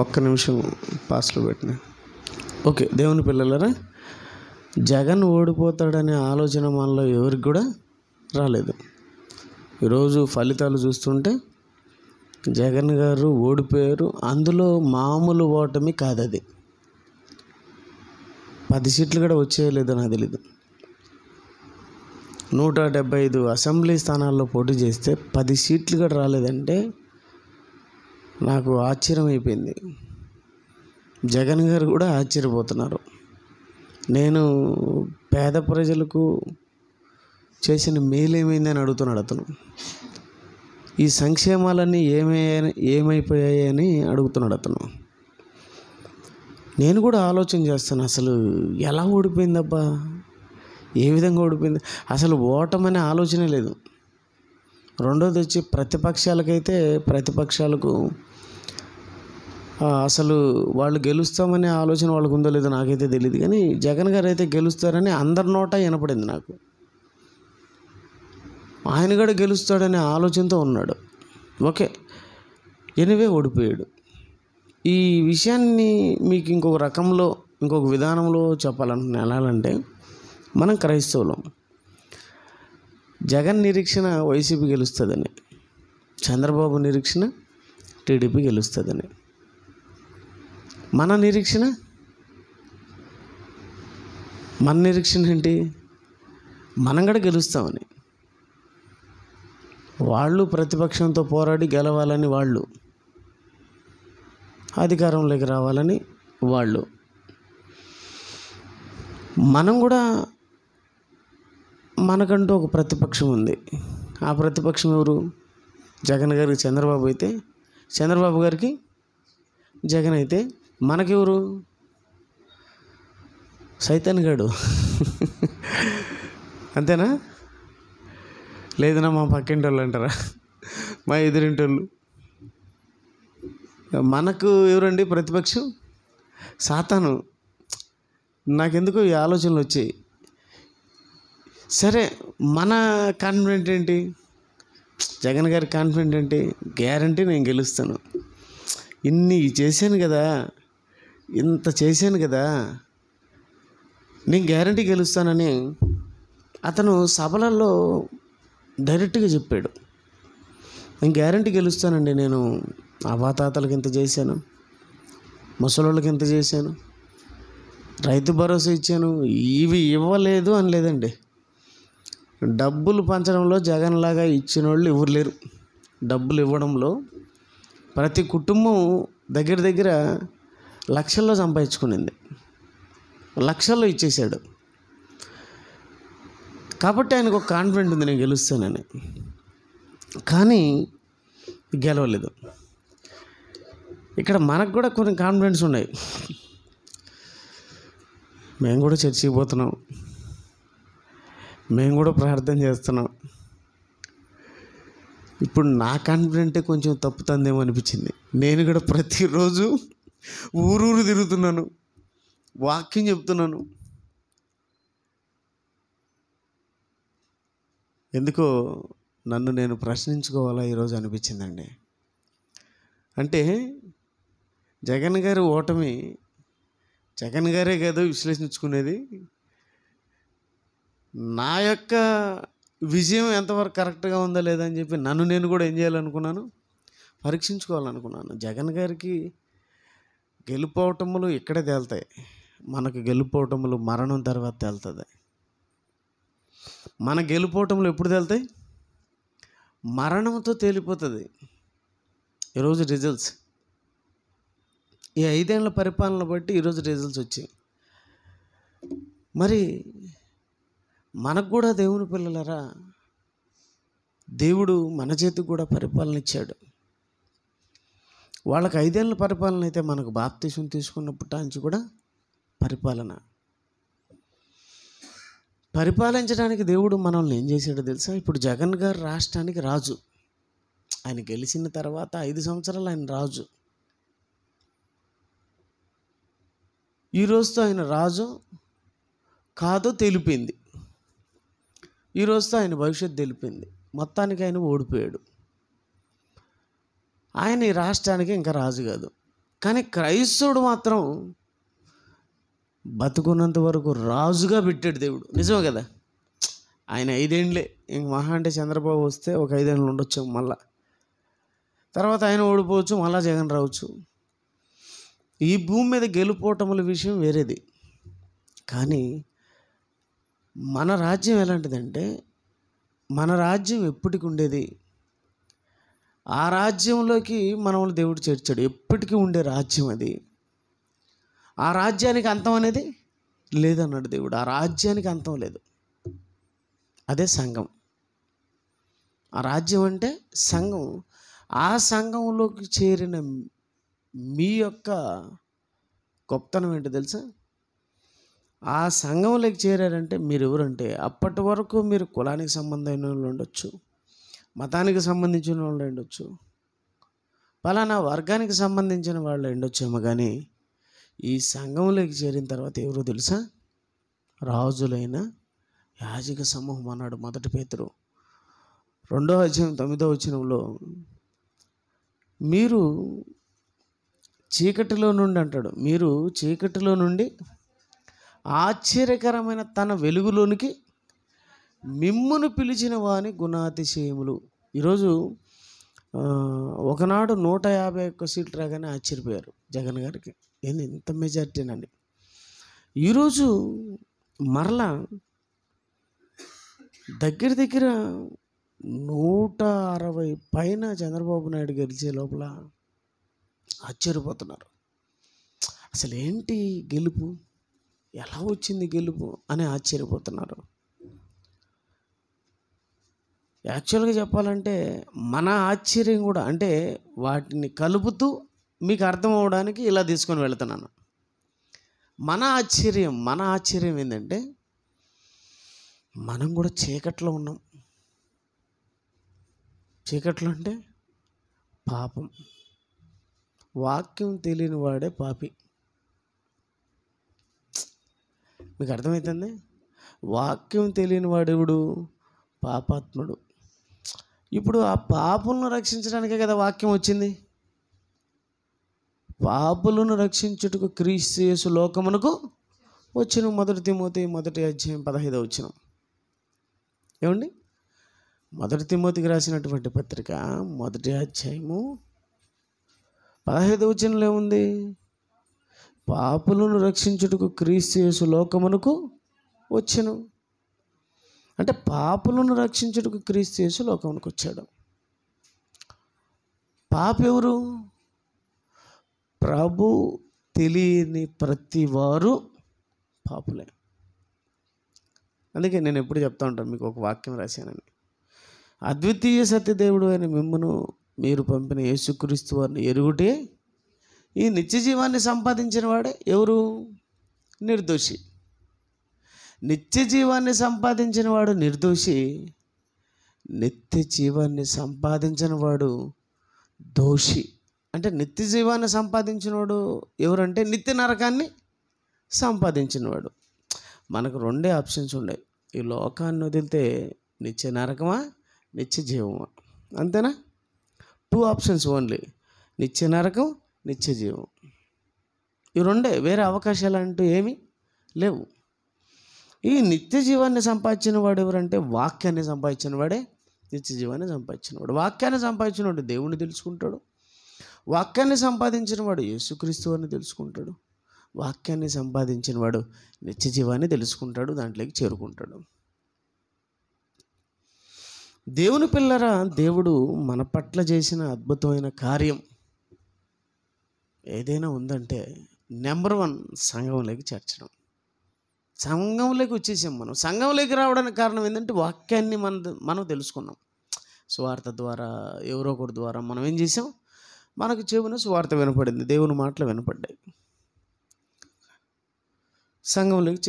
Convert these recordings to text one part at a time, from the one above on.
ఒక్క నిమిషం పాస్లో పెట్టిన. ఓకే, దేవుని పిల్లలరా, జగన్ ఓడిపోతాడనే ఆలోచన మనలో ఎవరికి కూడా రాలేదు. ఈరోజు ఫలితాలు చూస్తుంటే జగన్ గారు ఓడిపోయారు. అందులో మామూలు ఓటమి కాదు, అది 10 సీట్లు కూడా వచ్చేయలేదో నాకు తెలీదు. 175 అసెంబ్లీ స్థానాల్లో పోటీ చేస్తే 10 సీట్లు కూడా రాలేదంటే నాకు ఆశ్చర్యం అయిపోయింది. జగన్ గారు కూడా ఆశ్చర్యపోతున్నారు. నేను పేద ప్రజలకు చేసిన మేలేమైందని అడుగుతున్నాడు అతను. ఈ సంక్షేమాలన్నీ ఏమైపోయాయి అని అడుగుతున్నాడు అతను. నేను కూడా ఆలోచన చేస్తాను, అసలు ఎలా ఓడిపోయిందబ్బా, ఏ విధంగా ఓడిపోయింది, అసలు ఓటమనే ఆలోచనే లేదు. రెండోది వచ్చి ప్రతిపక్షాలకు అసలు వాళ్ళు గెలుస్తామనే ఆలోచన వాళ్ళకు ఉందో లేదో నాకైతే తెలియదు, కానీ జగన్ గారు అయితే గెలుస్తారని అందరి నోట వినపడింది నాకు. ఆయన కూడా గెలుస్తాడనే ఆలోచనతో ఉన్నాడు. ఓకే, ఎనివే ఓడిపోయాడు. ఈ విషయాన్ని మీకు ఇంకొక విధానంలో చెప్పాలంటే మనం క్రైస్తవులం. జగన్ నిరీక్షణ వైసీపీ గెలుస్తుందని, చంద్రబాబు నిరీక్షణ టీడీపీ గెలుస్తుందని. మన నిరీక్షణ ఏంటి? మనం కూడా గెలుస్తామని. వాళ్ళు ప్రతిపక్షంతో పోరాడి గెలవాలని వాళ్ళు, అధికారంలోకి రావాలని వాళ్ళు. మనం కూడా మనకంటూ ఒక ప్రతిపక్షం ఉంది. ఆ ప్రతిపక్షం ఎవరు? జగన్ గారికి చంద్రబాబు అయితే, చంద్రబాబు గారికి జగన్ అయితే, మనకెవరు? సైతాన్ గాడు. అంతేనా? లేదన్నా మా పక్కింటి వాళ్ళు అంటారా, మా ఎదురింటి వాళ్ళు. మనకు ఎవరండి ప్రతిపక్షం? సాతాను. నాకెందుకో ఈ ఆలోచనలు వచ్చాయి. సరే, మన కాన్ఫిడెంట్ ఏంటి? జగన్ గారి కాన్ఫిడెంట్ ఏంటి? గ్యారంటీ నేను గెలుస్తాను, ఇంత చేశాను కదా, నేను గ్యారంటీ గెలుస్తానని అతను సభలలో డైరెక్ట్గా చెప్పాడు. నేను గ్యారంటీ గెలుస్తానండి, నేను అవాతాతలకు ఇంత చేశాను, ముసలోళ్ళకి ఇంత చేశాను, రైతు భరోసా ఇచ్చాను, ఇవి ఇవ్వలేదు అని లేదండి. డబ్బులు పంచడంలో జగన్లాగా ఇచ్చిన వాళ్ళు ఎవరు లేరు. డబ్బులు ఇవ్వడంలో ప్రతి కుటుంబం దగ్గర లక్షల్లో సంపాదించుకునింది, లక్షల్లో ఇచ్చేసాడు. కాబట్టి ఆయనకు ఒక కాన్ఫిడెంట్ ఉంది, నేను గెలుస్తానని. కానీ గెలవలేదు. ఇక్కడ మనకు కూడా కొన్ని కాన్ఫిడెన్స్ ఉన్నాయి. మేము కూడా చర్చికి పోతున్నాం, మేము కూడా ప్రార్థన చేస్తున్నాం. ఇప్పుడు నా కాన్ఫిడెంటే కొంచెం తప్పుతుందేమో అనిపించింది. నేను కూడా ప్రతిరోజు ఊరూరు తిరుగుతున్నాను, వాక్యం చెప్తున్నాను. ఎందుకో నన్ను నేను ప్రశ్నించుకోవాలా ఈరోజు అనిపించిందండి. అంటే జగన్ గారి ఓటమి జగన్ గారే కాదు విశ్లేషించుకునేది, నా యొక్క విజయం ఎంతవరకు కరెక్ట్గా ఉందా లేదా అని చెప్పి నన్ను నేను కూడా ఏం చేయాలనుకున్నాను, పరీక్షించుకోవాలనుకున్నాను. జగన్ గారికి గెలుపోవటములు ఇక్కడే తేలుతాయి, మనకు గెలుపోవటములు మరణం తర్వాత తేలుతుంది. మన గెలుపోవటములు ఎప్పుడు తేలుతాయి? మరణంతో తేలిపోతుంది. ఈరోజు రిజల్ట్స్, ఈ 5 ఏళ్ల పరిపాలన బట్టి ఈరోజు రిజల్ట్స్ వచ్చాయి. మరి మనకు కూడా దేవుని పిల్లలరా, దేవుడు మన చేతికి కూడా పరిపాలన ఇచ్చాడు. వాళ్ళకి 5 ఏళ్ల పరిపాలన అయితే మనకు బాప్తిసం తీసుకున్నప్పటి నుంచి కూడా పరిపాలించడానికి దేవుడు మనల్ని ఏం చేశాడో తెలుసా? ఇప్పుడు జగన్ గారు రాష్ట్రానికి రాజు. ఆయన గెలిచిన తర్వాత 5 సంవత్సరాలు ఆయన రాజు. ఈరోజుతో ఆయన రాజు కాదో తెలిపింది, ఈరోజుతో ఆయన భవిష్యత్తు తెలిపింది. మొత్తానికి ఆయన ఓడిపోయాడు. ఆయన ఈ రాష్ట్రానికి ఇంకా రాజు కాదు. కానీ క్రైస్తవుడు మాత్రం బతుకున్నంత వరకు రాజుగా పెట్టాడు దేవుడు. నిజమే కదా. ఆయన 5 ఏండ్లే, ఇంక మహా అంటే చంద్రబాబు వస్తే ఒక 5 ఏళ్ళు ఉండొచ్చు, మళ్ళా తర్వాత ఆయన ఓడిపోవచ్చు, మళ్ళా జగన్ రావచ్చు. ఈ భూమి మీద గెలుపోవటముల విషయం వేరేది. కానీ మన రాజ్యం ఎలాంటిదంటే, మన రాజ్యం ఎప్పటికి ఉండేది. ఆ రాజ్యంలోకి మనల్ని దేవుడు చేర్చాడు. ఎప్పటికీ ఉండే రాజ్యం అది. ఆ రాజ్యానికి అంతం అనేది లేదన్నాడు దేవుడు. ఆ రాజ్యానికి అంతం లేదు. అదే సంఘం. ఆ రాజ్యం అంటే సంఘం. ఆ సంఘంలోకి చేరిన మీ యొక్క గొప్పతనం ఏంటో తెలుసా? ఆ సంఘంలోకి చేరారంటే మీరు ఎవరంటే, అప్పటి వరకు మీరు కులానికి సంబంధమైన వాళ్ళు ఉండొచ్చు, మతానికి సంబంధించిన వాళ్ళు ఉండొచ్చు, పలానా వర్గానికి సంబంధించిన వాళ్ళు ఉండొచ్చేమో, కానీ ఈ సంఘంలోకి చేరిన తర్వాత ఎవరో తెలుసా? రాజులైన యాజక సమూహం అన్నాడు 1 పేతురు 2:9 మీరు చీకటిలో నుండి అంటాడు, మీరు చీకటిలో నుండి ఆశ్చర్యకరమైన తన వెలుగులోనికి మిమ్మును పిలిచిన వాని గుణాతిశయములు. ఈరోజు ఒకనాడు 151 సీట్లు రాగానే ఆశ్చర్యపోయారు జగన్ గారికి, ఏంది ఇంత మెజార్టీనని. ఈరోజు మరలా దగ్గర 160 పైన చంద్రబాబు నాయుడు గెలిచే లోపల ఆశ్చర్యపోతున్నారు. అసలు ఏంటి గెలుపు, ఎలా వచ్చింది గెలుపు అని ఆశ్చర్యపోతున్నారు. యాక్చువల్గా చెప్పాలంటే మన ఆశ్చర్యం కూడా, అంటే వాటిని కలుపుతూ మీకు అర్థం అవ్వడానికి ఇలా తీసుకొని వెళుతున్నాను. మన ఆశ్చర్యం ఏంటంటే, మనం కూడా చీకట్లో ఉన్నాం. చీకట్లో అంటే పాపం. వాక్యం తెలియని వాడే పాపి. మీకు అర్థమవుతుంది? వాక్యం తెలియని వాడెవడు? పాపాత్ముడు. ఇప్పుడు ఆ పాపులను రక్షించడానికే కదా వాక్యం వచ్చింది. పాపులను రక్షించుటకు క్రీస్తు యేసు లోకమునకు వచ్చెను. 1 తిమోతి 1:15. ఏమండి? 1 తిమోతికి రాసినటువంటి పత్రిక 1:15 ఏముంది? పాపులను రక్షించుటకు క్రీస్తు యేసు లోకమునకు వచ్చెను. అంటే పాపులను రక్షించుటకు క్రీస్తు యేసు లోకమునకు వచ్చాడు. పాప ఎవరు? ప్రభు తెలియని ప్రతి వారు పాపులే. అందుకే నేను ఎప్పుడు చెప్తా ఉంటాను, మీకు ఒక వాక్యం రాశానని. అద్వితీయ సత్యదేవుడు అయిన మిమ్మును మీరు పంపిన యేసుక్రీస్తు వారిని ఎరుగుటే ఈ నిత్య జీవాన్ని సంపాదించిన వాడే ఎవరు? నిర్దోషి. నిత్య జీవాన్ని సంపాదించిన వాడు నిర్దోషి, నిత్య జీవాన్ని సంపాదించిన వాడు దోషి. అంటే నిత్య జీవాన్ని సంపాదించినవాడు ఎవరంటే నిత్య నరకాన్ని సంపాదించినవాడు. మనకు 2 ఆప్షన్స్ ఉన్నాయి. ఈ లోకాన్ని వదిలితే నిత్య నరకమా, నిత్య జీవమా, అంతేనా? 2 ఆప్షన్స్ ఓన్లీ, నిత్య నరకం, నిత్య జీవం. ఈ 2, వేరే అవకాశాలు అంటూ ఏమీ లేవు. ఈ నిత్య జీవాన్ని సంపాదించిన వాడు ఎవరంటే వాక్యాన్ని సంపాదించిన వాడే నిత్య జీవాన్ని సంపాదించిన వాడు. వాక్యాన్ని సంపాదించిన వాడు దేవుణ్ణి తెలుసుకుంటాడు. వాక్యాన్ని సంపాదించిన వాడు యేసుక్రీస్తు వారిని తెలుసుకుంటాడు. వాక్యాన్ని సంపాదించిన వాడు నిత్య జీవాన్ని తెలుసుకుంటాడు, దాంట్లోకి చేరుకుంటాడు. దేవుని పిల్లరా, దేవుడు మన పట్ల చేసిన అద్భుతమైన కార్యం ఏదైనా ఉందంటే నెంబర్ 1 సంఘంలోకి చేర్చడం. సంఘంలోకి వచ్చేసాం మనం. సంఘంలోకి రావడానికి కారణం ఏంటంటే వాక్యాన్ని మనం తెలుసుకున్నాం. సువార్త ద్వారా, ఎవరో ఒకరి ద్వారా మనం ఏం చేసాం? మనకు చెవిన సువార్త వినపడింది, దేవుని మాటలు వినపడ్డాయి, సంఘంలోకి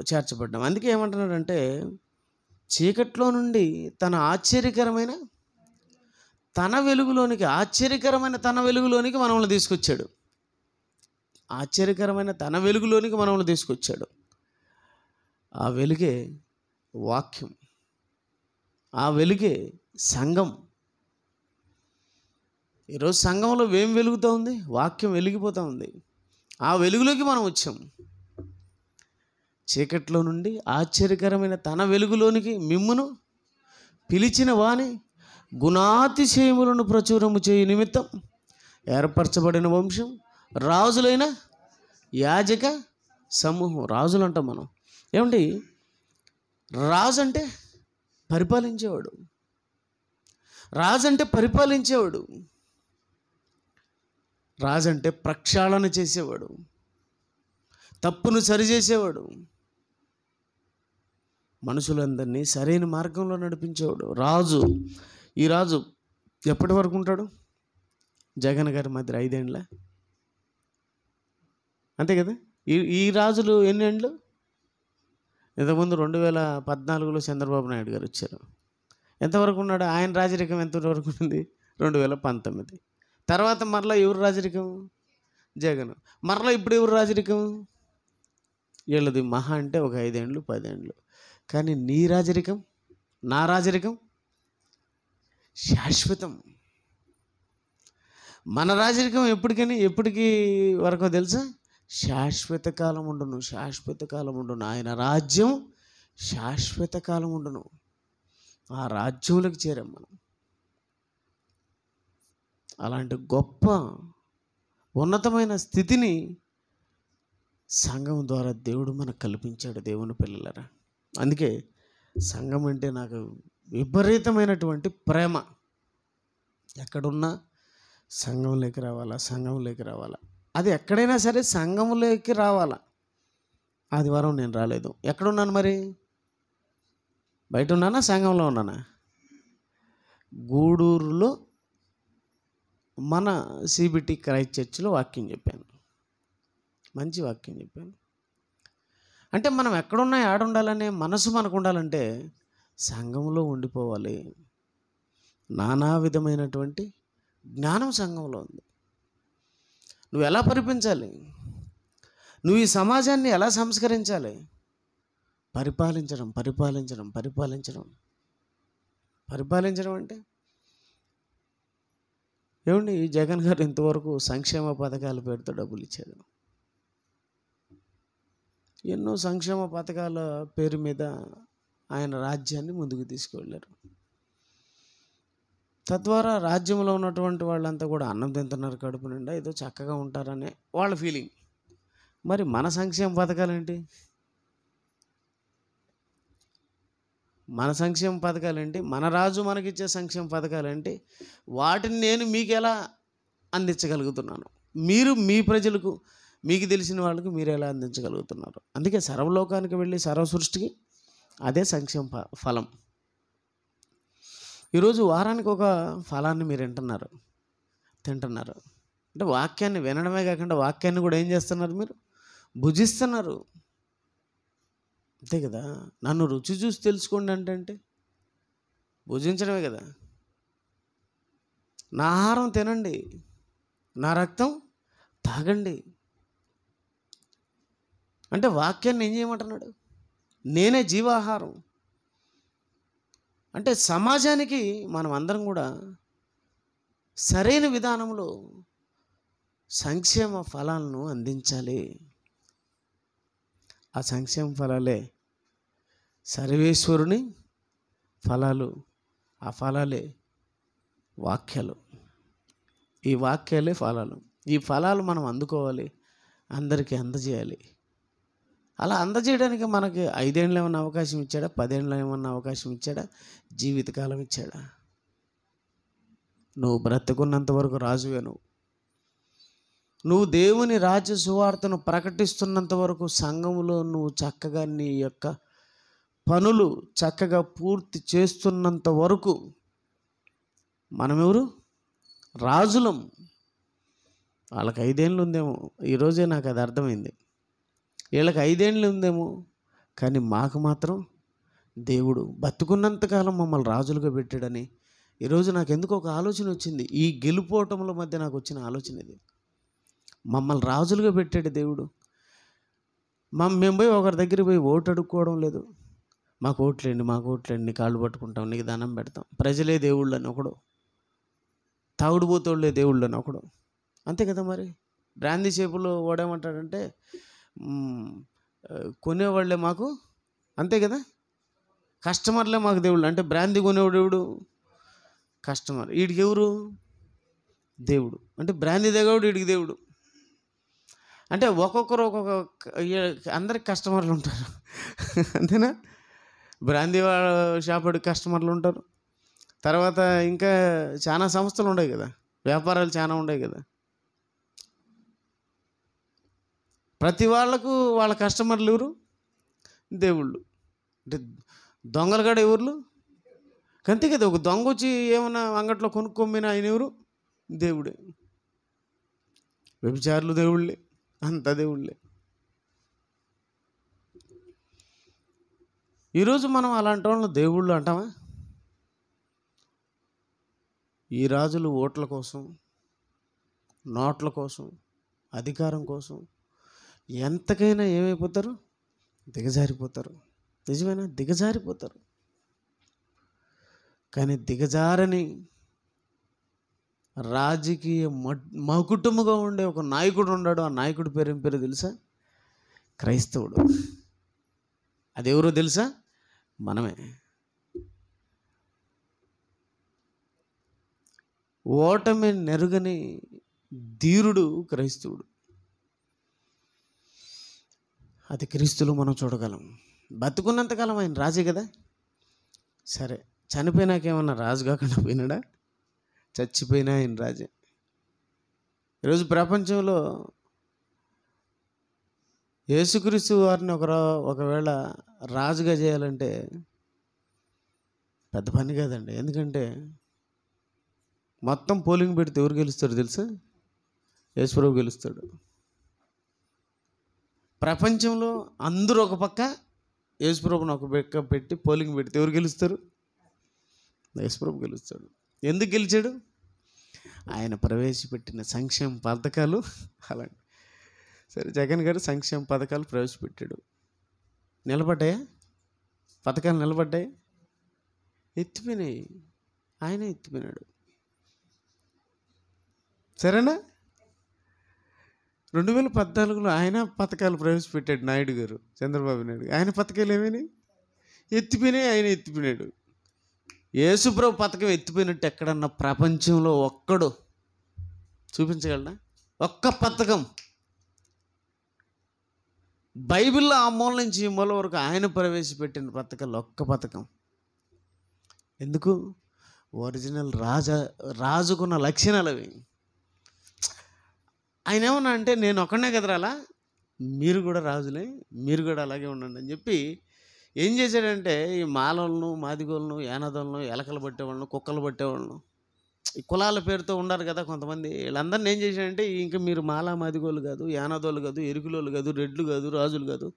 చేర్చబడ్డాం. అందుకే ఏమంటున్నాడంటే, చీకట్లో నుండి తన ఆశ్చర్యకరమైన తన వెలుగులోనికి మనల్ని తీసుకొచ్చాడు. ఆశ్చర్యకరమైన తన వెలుగులోనికి మనల్ని తీసుకొచ్చాడు. ఆ వెలుగే వాక్యం, ఆ వెలుగే సంఘం. ఈరోజు సంఘంలో ఏం వెలుగుతూ ఉంది? వాక్యం వెలిగిపోతూ ఉంది. ఆ వెలుగులోకి మనం వచ్చాం. చీకట్లో నుండి ఆశ్చర్యకరమైన తన వెలుగులోనికి మిమ్మును పిలిచిన వాని గుణాతిశయములను ప్రచురము చేయ నిమిత్తం ఏర్పరచబడిన వంశం, రాజులైన యాజక సమూహం. రాజులు అంటాం మనం. ఏమండి, రాజు అంటే పరిపాలించేవాడు. రాజు అంటే పరిపాలించేవాడు. రాజు అంటే ప్రక్షాళన చేసేవాడు, తప్పును సరిచేసేవాడు, మనుషులందరినీ సరైన మార్గంలో నడిపించేవాడు రాజు. ఈ రాజు ఎప్పటి వరకు ఉంటాడు? జగన్ గారి మధ్య 5 ఏండ్ల, అంతే కదా. ఈ రాజులు ఎన్ని ఏండ్లు? ఇంతకుముందు 2014లో చంద్రబాబు నాయుడు గారు వచ్చారు. ఎంతవరకు ఉన్నాడు? ఆయన రాజరికం ఎంతవరకు ఉంది? 2019. తర్వాత మరలా ఎవరు రాజరికం? జగన్. మరలా ఇప్పుడు ఎవరు రాజరికం? వీళ్ళది మహా అంటే ఒక 5 ఏండ్లు 10 ఏండ్లు. కానీ నీ రాజరికం, నా రాజరికం శాశ్వతం. మన రాజరికం ఎప్పటికి వరకు తెలుసా? శాశ్వత కాలం ఉండును, శాశ్వత కాలం ఉండును. ఆయన రాజ్యం శాశ్వత కాలం ఉండును. ఆ రాజ్యంలోకి చేరాం మనం. అలాంటి గొప్ప ఉన్నతమైన స్థితిని సంఘం ద్వారా దేవుడు మనకు కల్పించాడు. దేవుని పిల్లలరా, అందుకే సంఘం అంటే నాకు విపరీతమైనటువంటి ప్రేమ. ఎక్కడున్నా సంఘంలోకి రావాలా. అది ఎక్కడైనా సరే సంఘంలోకి రావాలా. ఆదివారం నేను రాలేదు. ఎక్కడున్నాను మరి? బయట ఉన్నానా? సంఘంలో ఉన్నానా? గూడూరులో మన సిబిటి క్రైస్ట్ చర్చిలో వాక్యం చెప్పాను. మంచి వాక్యం చెప్పాను. అంటే మనం ఎక్కడున్నా ఆడుండాలనే మనసు మనకు ఉండాలంటే సంఘంలో ఉండిపోవాలి. నానా విధమైనటువంటి జ్ఞానం సంఘంలో ఉంది. నువ్వు ఎలా పరిపించాలి, నువ్వు ఈ సమాజాన్ని ఎలా సంస్కరించాలి, పరిపాలించడం అంటే ఏమండి, ఈ జగన్ గారు ఇంతవరకు సంక్షేమ పథకాల పేరుతో డబ్బులు ఇచ్చాడు. ఎన్నో సంక్షేమ పథకాల పేరు మీద ఆయన రాజ్యాన్ని ముందుకు తీసుకువెళ్ళారు. తద్వారా రాజ్యంలో ఉన్నటువంటి వాళ్ళంతా కూడా అన్నం తింటున్నారు కడుపు నిండా, ఏదో చక్కగా ఉంటారనే వాళ్ళ ఫీలింగ్. మరి మన సంక్షేమ పథకాలు ఏంటి? మన రాజు మనకిచ్చే సంక్షేమ పథకాలు ఏంటి? వాటిని నేను మీకు ఎలా అందించగలుగుతున్నాను? మీరు మీ ప్రజలకు, మీకు తెలిసిన వాళ్ళకు మీరు ఎలా అందించగలుగుతున్నారు? అందుకే సర్వలోకానికి వెళ్ళి సర్వ సృష్టికి అదే సంక్షేమ ఫలం. ఈరోజు వారానికి ఒక ఫలాన్ని మీరు తింటున్నారు అంటే వాక్యాన్ని వినడమే కాకుండా వాక్యాన్ని కూడా ఏం చేస్తున్నారు? మీరు భుజిస్తున్నారు, అంతే కదా. నన్ను రుచి చూసి తెలుసుకోండి అంటే భుజించడమే కదా. నా ఆహారం తినండి, నా రక్తం తాగండి అంటే వాక్యాన్ని ఏం చేయమంటున్నాడు? నేనే జీవాహారం. అంటే సమాజానికి మనం అందరం కూడా సరైన విధానంలో సంక్షేమ ఫలాలను అందించాలి. ఆ సంక్షేమ ఫలాలే సర్వేశ్వరుని ఫలాలు. ఆ ఫలాలే వాక్యాలు. ఈ వాక్యాలే ఫలాలు. ఈ ఫలాలు మనం అందుకోవాలి, అందరికీ అందజేయాలి. అలా అందజేయడానికి మనకి 5 ఏళ్ళు ఏమన్నా అవకాశం ఇచ్చాడా? 10 ఏళ్ళు ఏమన్నా అవకాశం ఇచ్చాడా? జీవితకాలం ఇచ్చాడా? నువ్వు బ్రతుకున్నంత వరకు రాజువే. నువ్వు దేవుని రాజ్య సువార్తను ప్రకటిస్తున్నంత వరకు సంఘములో నువ్వు చక్కగా నీ యొక్క పనులు చక్కగా పూర్తి చేస్తున్నంత వరకు మనమెవరు? రాజులం. వాళ్ళకి 5 ఏళ్ళు ఉందేమో, ఈరోజే నాకు అది అర్థమైంది. వీళ్ళకి 5 ఏళ్ళు ఉందేమో, కానీ మాకు మాత్రం దేవుడు బతుకున్నంతకాలం మమ్మల్ని రాజులుగా పెట్టాడని ఈరోజు నాకు ఎందుకు ఒక ఆలోచన వచ్చింది. ఈ గెలుపోవటంలో మధ్య నాకు వచ్చిన ఆలోచన ఇది. మమ్మల్ని రాజులుగా పెట్టాడు దేవుడు. మేము పోయి ఒకరి దగ్గర పోయి ఓటు అడుక్కోవడం లేదు. మాకు ఓట్లేండి, నీ కాళ్ళు పట్టుకుంటాం, నీకు దండం పెడతాం, ప్రజలే దేవుళ్ళు అని ఒకడు. తాగుడుపోతోళ్ళే దేవుళ్ళు అని ఒకడు. అంతే కదా మరి. బ్రాందీ షేపులో వాడేమంటాడంటే కొనేవాళ్ళే మాకు, అంతే కదా, కస్టమర్లే మాకు దేవుళ్ళు. అంటే బ్రాందీ కొనేవాడు ఎవడు? కస్టమర్. వీడికి ఎవరు? దేవుడు. అంటే బ్రాందీ దిగవాడు వీడికి దేవుడు. అంటే ఒక్కొక్కరు అందరికి కస్టమర్లు ఉంటారు. అంతేనా? బ్రాందీ షాపుడికి కస్టమర్లు ఉంటారు. తర్వాత ఇంకా చాలా సంస్థలు ఉన్నాయి కదా, వ్యాపారాలు చాలా ఉన్నాయి కదా. ప్రతి వాళ్ళకు వాళ్ళ కస్టమర్లు ఎవరు? దేవుళ్ళు. అంటే దొంగలు కూడా ఎవరు? అంతే కదా. ఒక దొంగ వచ్చి ఏమన్నా అంగట్లో కొనుక్కొమ్మినా ఆయన ఎవరు? దేవుడే. వ్యభిచారులు దేవుళ్ళే, అంత దేవుళ్ళే. ఈరోజు మనం అలాంటి వాళ్ళని దేవుళ్ళు అంటామా? ఈ రాజులు ఓట్ల కోసం, నోట్ల కోసం, అధికారం కోసం ఎంతకైనా ఏమైపోతారు? దిగజారిపోతారు. నిజమేనా? దిగజారిపోతారు. కానీ దిగజారని రాజకీయ మకుటముగా ఉండే ఒక నాయకుడు ఉన్నాడు. ఆ నాయకుడి పేరు ఏం పేరు తెలుసా? క్రైస్తవుడు. అదెవరో తెలుసా? మనమే. ఓటమి నెరుగని ధీరుడు క్రైస్తవుడు. అది క్రీస్తులో మనం చూడగలం. బతుకున్నంతకాలం ఆయన రాజే కదా. సరే, చనిపోయినాకేమన్నా రాజు కాకుండా పోయినాడా? చచ్చిపోయినా ఆయన రాజే. ఈరోజు ప్రపంచంలో యేసుక్రీస్తు వారిని ఒకవేళ రాజుగా చేయాలంటే పెద్ద పని కాదండి. ఎందుకంటే మొత్తం పోలింగ్ పెడితే ఎవరు గెలుస్తాడు తెలుసా? యేసుప్రభు గెలుస్తాడు. ప్రపంచంలో అందరూ ఒక పక్క, యేసుప్రభుని ఒక పక్క పెట్టి పోలింగ్ పెడితే ఎవరు గెలుస్తారు? యేసుప్రభు గెలుస్తాడు. ఎందుకు గెలిచాడు? ఆయన ప్రవేశపెట్టిన సంక్షేమ పథకాలు అలాంటి. సరే, జగన్ గారు సంక్షేమ పథకాలు ప్రవేశపెట్టాడు. నిలబడ్డాయా? పథకాలు నిలబడ్డాయి? ఎత్తిపోయినాయి. ఆయన ఎత్తిపోయినాడు. సరేనా? 2014లో ఆయన పథకాలు ప్రవేశపెట్టాడు నాయుడు గారు, చంద్రబాబు నాయుడు. ఆయన పథకాలు ఏమైనాయి? ఎత్తిపోయినాయి. ఆయన ఎత్తిపోయినాడు. యేసుప్రభు పథకం ఎత్తిపోయినట్టు ఎక్కడన్నా ప్రపంచంలో ఒక్కడు చూపించగలడా? ఒక్క పథకం. బైబిల్లో ఆ మూల నుంచి ఈ మూల వరకు ఆయన ప్రవేశపెట్టిన పథకాలు ఒక్క పథకం. ఎందుకు? ఒరిజినల్ రాజుకున్న లక్షణాలు అవి. ఆయన ఏమన్నా అంటే, నేను ఒక్కడనే కదరాలా, మీరు కూడా రాజులే, మీరు కూడా అలాగే ఉండండి అని చెప్పి ఏం చేశాడంటే, ఈ మాలలను, మాదిగోళ్ళను, యానాదులను, ఎలకలు పట్టేవాళ్ళను, కుక్కలు పట్టేవాళ్ళను, ఈ కులాల పేరుతో ఉన్నారు కదా కొంతమంది, వీళ్ళందరినీ ఏం చేశాడంటే, ఇంకా మీరు మాలా మాదిగోళ్ళు కాదు, యానాదోళ్ళు కాదు, ఎరుకులోళ్ళు కాదు, రెడ్లు కాదు, రాజులు కాదు,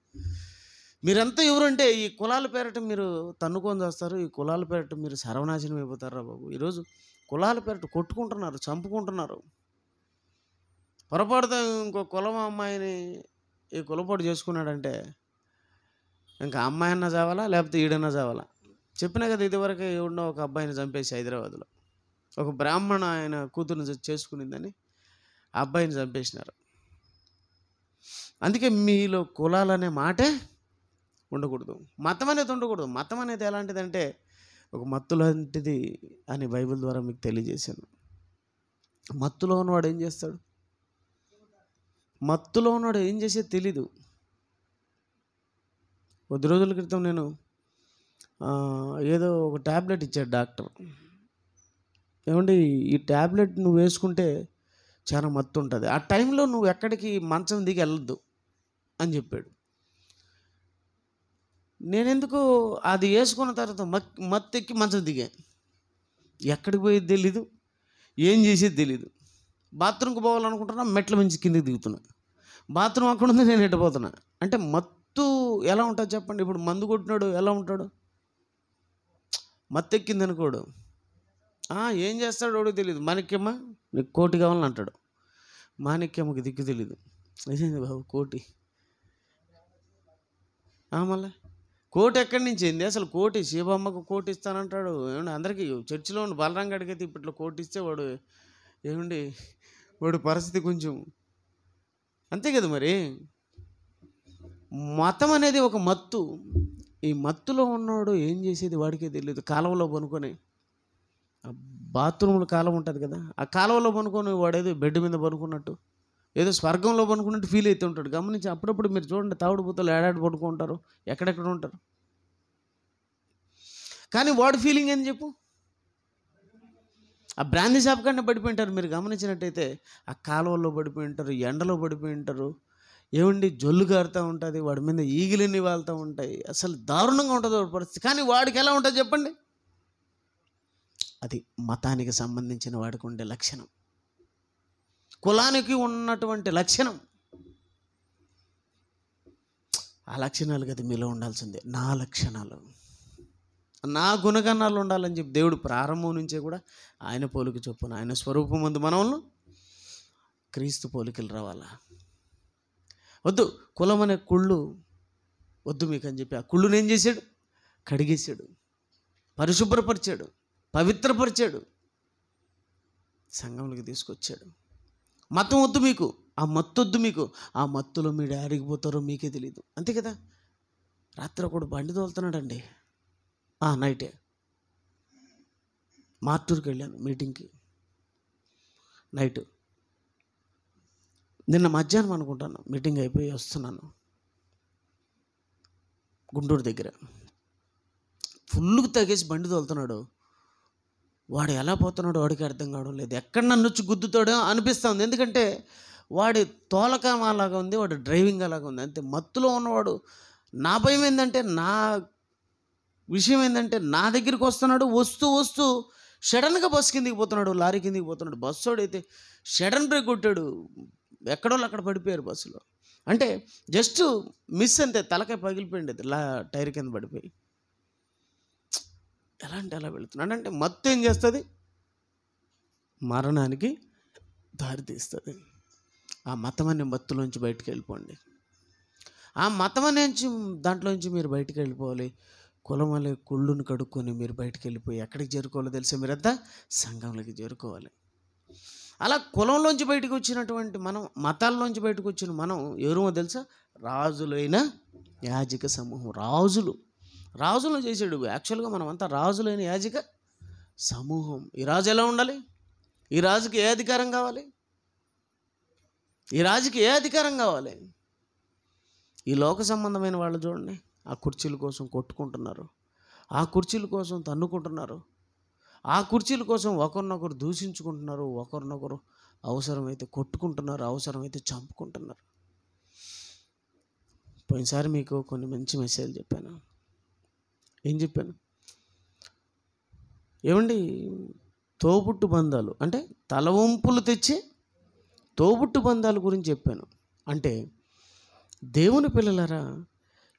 మీరంతా ఎవరంటే ఈ కులాల పేరట మీరు తన్నుకొని చేస్తారు, ఈ కులాల పేరట మీరు సర్వనాశనం అయిపోతారా బాబు. ఈరోజు కులాల పేరట కొట్టుకుంటున్నారు, చంపుకుంటున్నారు. పొరపాటుతో ఇంకో కులం అమ్మాయిని ఈ కులపోటు చేసుకున్నాడంటే ఇంకా అమ్మాయి అన్నా చావాలా, లేకపోతే ఈడన్నా చావాలా. చెప్పినా కదా, ఇదివరకు ఎవడో ఒక అబ్బాయిని చంపేసి హైదరాబాద్లో ఒక బ్రాహ్మణ ఆయన కూతురుని చేసుకునిందని ఆ అబ్బాయిని చంపేసినారు. అందుకే మీలో కులాలనే మాటే ఉండకూడదు, మతం అనేది ఉండకూడదు. మతం అనేది ఎలాంటిదంటే ఒక మత్తు లాంటిది అని బైబిల్ ద్వారా మీకు తెలియజేశాను. మత్తులో ఉన్నవాడు ఏం చేస్తాడు? మత్తులో ఉన్నాడు ఏం చేసేది తెలీదు. కొద్ది రోజుల క్రితం నేను ఏదో ఒక ట్యాబ్లెట్ ఇచ్చాడు డాక్టర్. ఏమండి, ఈ ట్యాబ్లెట్ నువ్వు వేసుకుంటే చాలా మత్తు ఉంటుంది, ఆ టైంలో నువ్వు ఎక్కడికి మంచం దిగి వెళ్ళొద్దు అని చెప్పాడు. నేనెందుకు అది వేసుకున్న తర్వాత మత్తు ఎక్కి మంచం దిగా. ఎక్కడికి పోయేది తెలీదు, ఏం చేసేది తెలీదు. బాత్రూమ్కి పోవాలనుకుంటున్నా, మెట్ల మించి కిందకి దిగుతున్నా. బాత్రూమ్ అక్కడ ఉంది, నేను ఎట్టిపోతున్నా. అంటే మత్తు ఎలా ఉంటుంది చెప్పండి? ఇప్పుడు మందు కొట్టినాడు ఎలా ఉంటాడు? మత్తు ఎక్కింది అనుకోడు, ఏం చేస్తాడు వాడికి తెలియదు. మాణిక్యమ్మ నీకు కోటి కావాలని అంటాడు. మాణిక్యమ్మకి దిక్కు తెలీదు. అదేంది బాబు కోటి? మళ్ళీ కోటి ఎక్కడి నుంచి ఏంది అసలు? కోటి శివమ్మకు కోటి ఇస్తానంటాడు. ఏమన్నా అందరికీ చర్చిలో ఉన్న బలరాంగడికి అయితే ఇప్పట్లో కోటి ఇస్తే వాడు ఏమండి వాడి పరిస్థితి కొంచెం అంతే కదా మరి. మతం అనేది ఒక మత్తు. ఈ మత్తులో ఉన్నవాడు ఏం చేసేది వాడికే తెలియదు. కాలువలో పనుకొని, బాత్రూంలో కాలువ ఉంటుంది కదా, ఆ కాలువలో పనుకొని వాడేదో బెడ్ మీద పనుకున్నట్టు, ఏదో స్వర్గంలో పనుకున్నట్టు ఫీల్ అవుతూ ఉంటాడు. గమనించి అప్పుడప్పుడు మీరు చూడండి, తాగుడు పూతలు ఏడాడు పడుకుంటారు, ఎక్కడెక్కడ ఉంటారు. కానీ వాడు ఫీలింగ్ ఏం చెప్పు, ఆ బ్రాందీ షాప్ కన్నా పడిపోయి ఉంటారు. మీరు గమనించినట్టయితే ఆ కాలువల్లో పడిపోయి ఉంటారు, ఎండలో పడిపోయి ఉంటారు. ఏమండి జొల్లు కారుతూ ఉంటుంది, వాడి మీద ఈగిలిని వాళ్తూ ఉంటాయి. అసలు దారుణంగా ఉంటుంది వాడి పరిస్థితి. కానీ వాడికి ఎలా ఉంటుంది చెప్పండి? అది మతానికి సంబంధించిన వాడికి ఉండే లక్షణం, కులానికి ఉన్నటువంటి లక్షణం. ఆ లక్షణాలు కదా మీలో ఉండాల్సిందే. నా లక్షణాలు, నా గుణగణాలు ఉండాలని చెప్పి దేవుడు ప్రారంభం నుంచే కూడా ఆయన పోలిక చొప్పున, ఆయన స్వరూపం ముందు మనల్ని క్రీస్తు పోలికలు రావాలా. వద్దు కులం అనే కుళ్ళు వద్దు మీకు అని చెప్పి ఆ కుళ్ళుని ఏం చేశాడు? కడిగేశాడు, పరిశుభ్రపరిచాడు, పవిత్రపరిచాడు, సంఘంలోకి తీసుకొచ్చాడు. మతం వద్దు మీకు, ఆ మత్తు వద్దు మీకు. ఆ మత్తులో మీరు ఆరిగిపోతారో మీకే తెలియదు. అంతే కదా. రాత్రి ఒకడు బండి తోలుతున్నాడండి, నైటే మార్టూరుకి వెళ్ళాను మీటింగ్కి. నైట్ నిన్న మధ్యాహ్నం అనుకుంటాను మీటింగ్ అయిపోయి వస్తున్నాను, గుంటూరు దగ్గర ఫుల్గా తాగేసి బండి తోలుతున్నాడు. వాడు ఎలా పోతున్నాడో వాడికి అర్థం కావడం లేదు. ఎక్కడ నన్ను వచ్చి గుద్దుతాడో అనిపిస్తుంది. ఎందుకంటే వాడి తోలకం అలాగా ఉంది, వాడు డ్రైవింగ్ అలాగా ఉంది. అంతే మత్తులో ఉన్నవాడు. నా భయం ఏంటంటే, నా విషయం ఏంటంటే, నా దగ్గరికి వస్తున్నాడు, వస్తూ వస్తూ సడన్గా బస్సు కిందికి పోతున్నాడు, లారీ కిందికి పోతున్నాడు. బస్సు వాడైతే సడన్ బ్రేక్ కొట్టాడు, ఎక్కడోళ్ళు అక్కడ పడిపోయారు బస్సులో. అంటే జస్ట్ మిస్ అంతే, తలకాయ పగిలిపోయింది, టైర్ కింద పడిపోయి. ఎలా అంటే అలా వెళుతున్నాడు. అంటే మత్తు ఏం చేస్తుంది? మరణానికి దారి తీస్తుంది. ఆ మతం అనే మత్తులోంచి బయటికి వెళ్ళిపోండి. ఆ మతం అనే దాంట్లోంచి మీరు బయటికి వెళ్ళిపోవాలి. కులం అనే కుళ్ళును కడుక్కొని మీరు బయటికి వెళ్ళిపోయి ఎక్కడికి చేరుకోవాలో తెలుసా? మీరంతా సంఘంలోకి చేరుకోవాలి. అలా కులంలోంచి బయటకు వచ్చినటువంటి మనం, మతాల్లోంచి బయటకు వచ్చిన మనం ఎవరో తెలుసా? రాజులైన యాజక సమూహం. రాజులను చేసాడు. యాక్చువల్గా మనమంతా రాజులైన యాజక సమూహం. ఈ రాజు ఎలా ఉండాలి? ఈ రాజుకి ఏ అధికారం కావాలి? ఈ రాజుకి ఏ అధికారం కావాలి? ఈ లోక సంబంధమైన వాళ్ళు చూడండి, ఆ కుర్చీల కోసం కొట్టుకుంటున్నారు, ఆ కుర్చీల కోసం తన్నుకుంటున్నారు, ఆ కుర్చీల కోసం ఒకరినొకరు దూషించుకుంటున్నారు, ఒకరినొకరు అవసరమైతే కొట్టుకుంటున్నారు, అవసరమైతే చంపుకుంటున్నారు. పోయినసారి మీకు కొన్ని మంచి మెసేజ్లు చెప్పాను. ఏం చెప్పాను? ఏమండి, తోబుట్టు బంధాలు అంటే తలవంపులు తెచ్చే తోబుట్టు బంధాల గురించి చెప్పాను. అంటే దేవుని పిల్లలారా,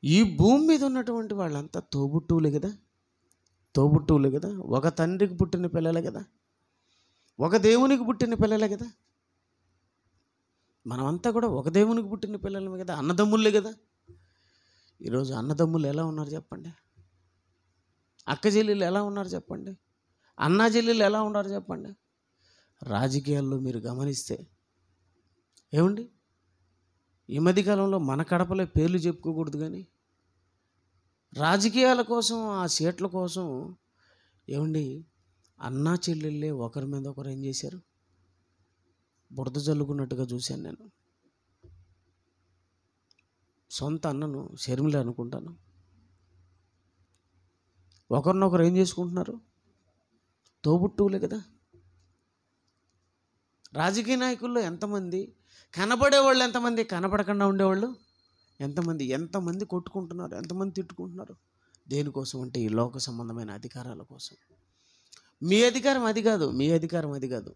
ఈ భూమి మీద ఉన్నటువంటి వాళ్ళంతా తోబుట్టువులే కదా. ఒక తండ్రికి పుట్టిన పిల్లలే కదా, ఒక దేవునికి పుట్టిన పిల్లలే కదా. మనమంతా కూడా ఒక దేవునికి పుట్టిన పిల్లలమే కదా, అన్నదమ్ములే కదా. ఈరోజు అన్నదమ్ములు ఎలా ఉన్నారు చెప్పండి? అక్క చెల్లెలు ఎలా ఉన్నారు చెప్పండి? అన్నా చెల్లెలు ఎలా ఉన్నారు చెప్పండి? రాజకీయాల్లో మీరు గమనిస్తే ఏమండి, ఈ మధ్యకాలంలో మన కడపలో పేర్లు చెప్పుకోకూడదు, కానీ రాజకీయాల కోసం, ఆ సీట్ల కోసం ఏమండి, అన్నా చెల్లెళ్ళే ఒకరి మీద ఒకరు ఏం చేశారు? బురద జల్లుకున్నట్టుగా చూశాను నేను. సొంత అన్నను షర్మిల అనుకుంటాను, ఒకరినొకరు ఏం చేసుకుంటున్నారు? తోబుట్టువులే కదా. రాజకీయ నాయకుల్లో ఎంతమంది, కనబడేవాళ్ళు ఎంతమంది, కనపడకుండా ఉండేవాళ్ళు ఎంతమంది కొట్టుకుంటున్నారు, ఎంతమంది తిట్టుకుంటున్నారు. దేనికోసం అంటే ఈ లోక సంబంధమైన అధికారాల కోసం. మీ అధికారం అది కాదు.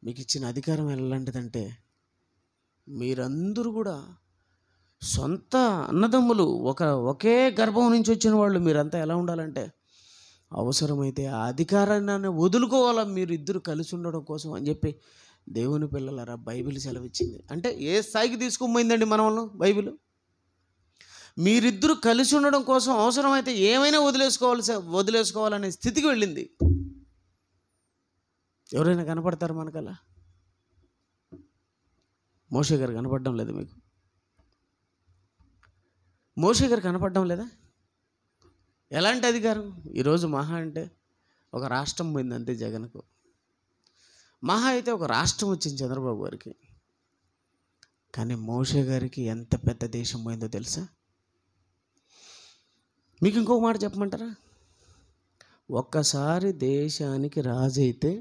మీకు ఇచ్చిన అధికారం ఎలాంటిదంటే, మీరందరూ కూడా సొంత అన్నదమ్ములు, ఒకే గర్భం నుంచి వచ్చిన వాళ్ళు మీరంతా ఎలా ఉండాలంటే, అవసరమైతే ఆ అధికారాన్ని వదులుకోవాలా మీరు ఇద్దరు కలిసి ఉండడం కోసం అని చెప్పి దేవుని పిల్లలారా బైబిల్ సెలవిచ్చింది. అంటే ఏ స్థాయికి తీసుకుపోయిందండి మనల్ని బైబిల్? మీరిద్దరూ కలిసి ఉండడం కోసం అవసరమైతే ఏమైనా వదిలేసుకోవాలనే స్థితికి వెళ్ళింది. ఎవరైనా కనపడతారు మనకలా? మోషే గారు కనపడడం లేదు మీకు? మోషే గారు కనపడడం లేదా? ఎలాంటి అధికారం? ఈరోజు మహా అంటే ఒక రాష్ట్రం పోయింది అంతే జగన్కు. మహా అయితే ఒక రాష్ట్రం వచ్చింది చంద్రబాబు గారికి. కానీ మోషే గారికి ఎంత పెద్ద దేశం పోయిందో తెలుసా? మీకు ఇంకొక మాట చెప్పమంటారా? ఒక్కసారి దేశానికి రాజు అయితే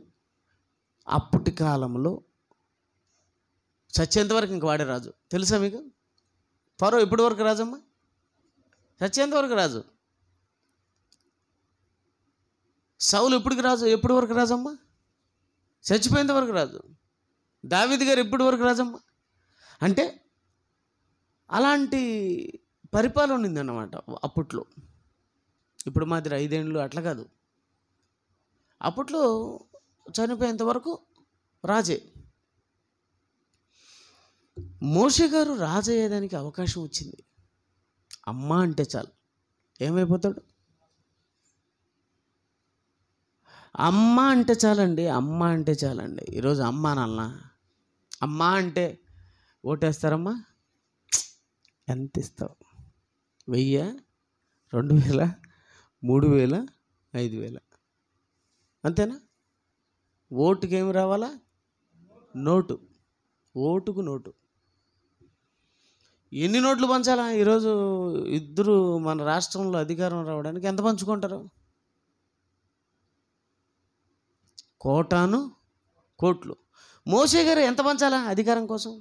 అప్పటి కాలంలో చచ్చేంతవరకు ఇంక వాడే రాజు. తెలుసా మీకు? ఫరో ఇప్పటి వరకు రాజమ్మా, చచ్చేంతవరకు రాజు. సౌలు ఎప్పటికి రాజు, ఎప్పటి వరకు రాజమ్మా, చచ్చిపోయేంత వరకు రాజు. దావీదు గారు ఎప్పటి వరకు రాజమ్మా. అంటే అలాంటి పరిపాలన ఉండిందన్నమాట అప్పట్లో. ఇప్పుడు మాదిరి 5 ఏళ్ళు అట్లా కాదు. అప్పట్లో చనిపోయేంత వరకు రాజే. మోషే గారు రాజు అయ్యేదానికి అవకాశం వచ్చింది. అమ్మ అంటే చాలు ఏమైపోతాడు? అమ్మ అంటే చాలండి, అమ్మ అంటే చాలండి. ఈరోజు అమ్మ నాన్న అమ్మ అంటే ఓటేస్తారమ్మా? ఎంత ఇస్తావు? 1000, 2000, 3000, 5000 అంతేనా? ఓటుకి ఏమి రావాలా? నోటు. ఓటుకు నోటు. ఎన్ని నోట్లు పంచాలా? ఈరోజు ఇద్దరు మన రాష్ట్రంలో అధికారం రావడానికి ఎంత పంచుకుంటారు? కోటాను కోట్లు. మోషే గారు ఎంత పంచాలా అధికారం కోసం?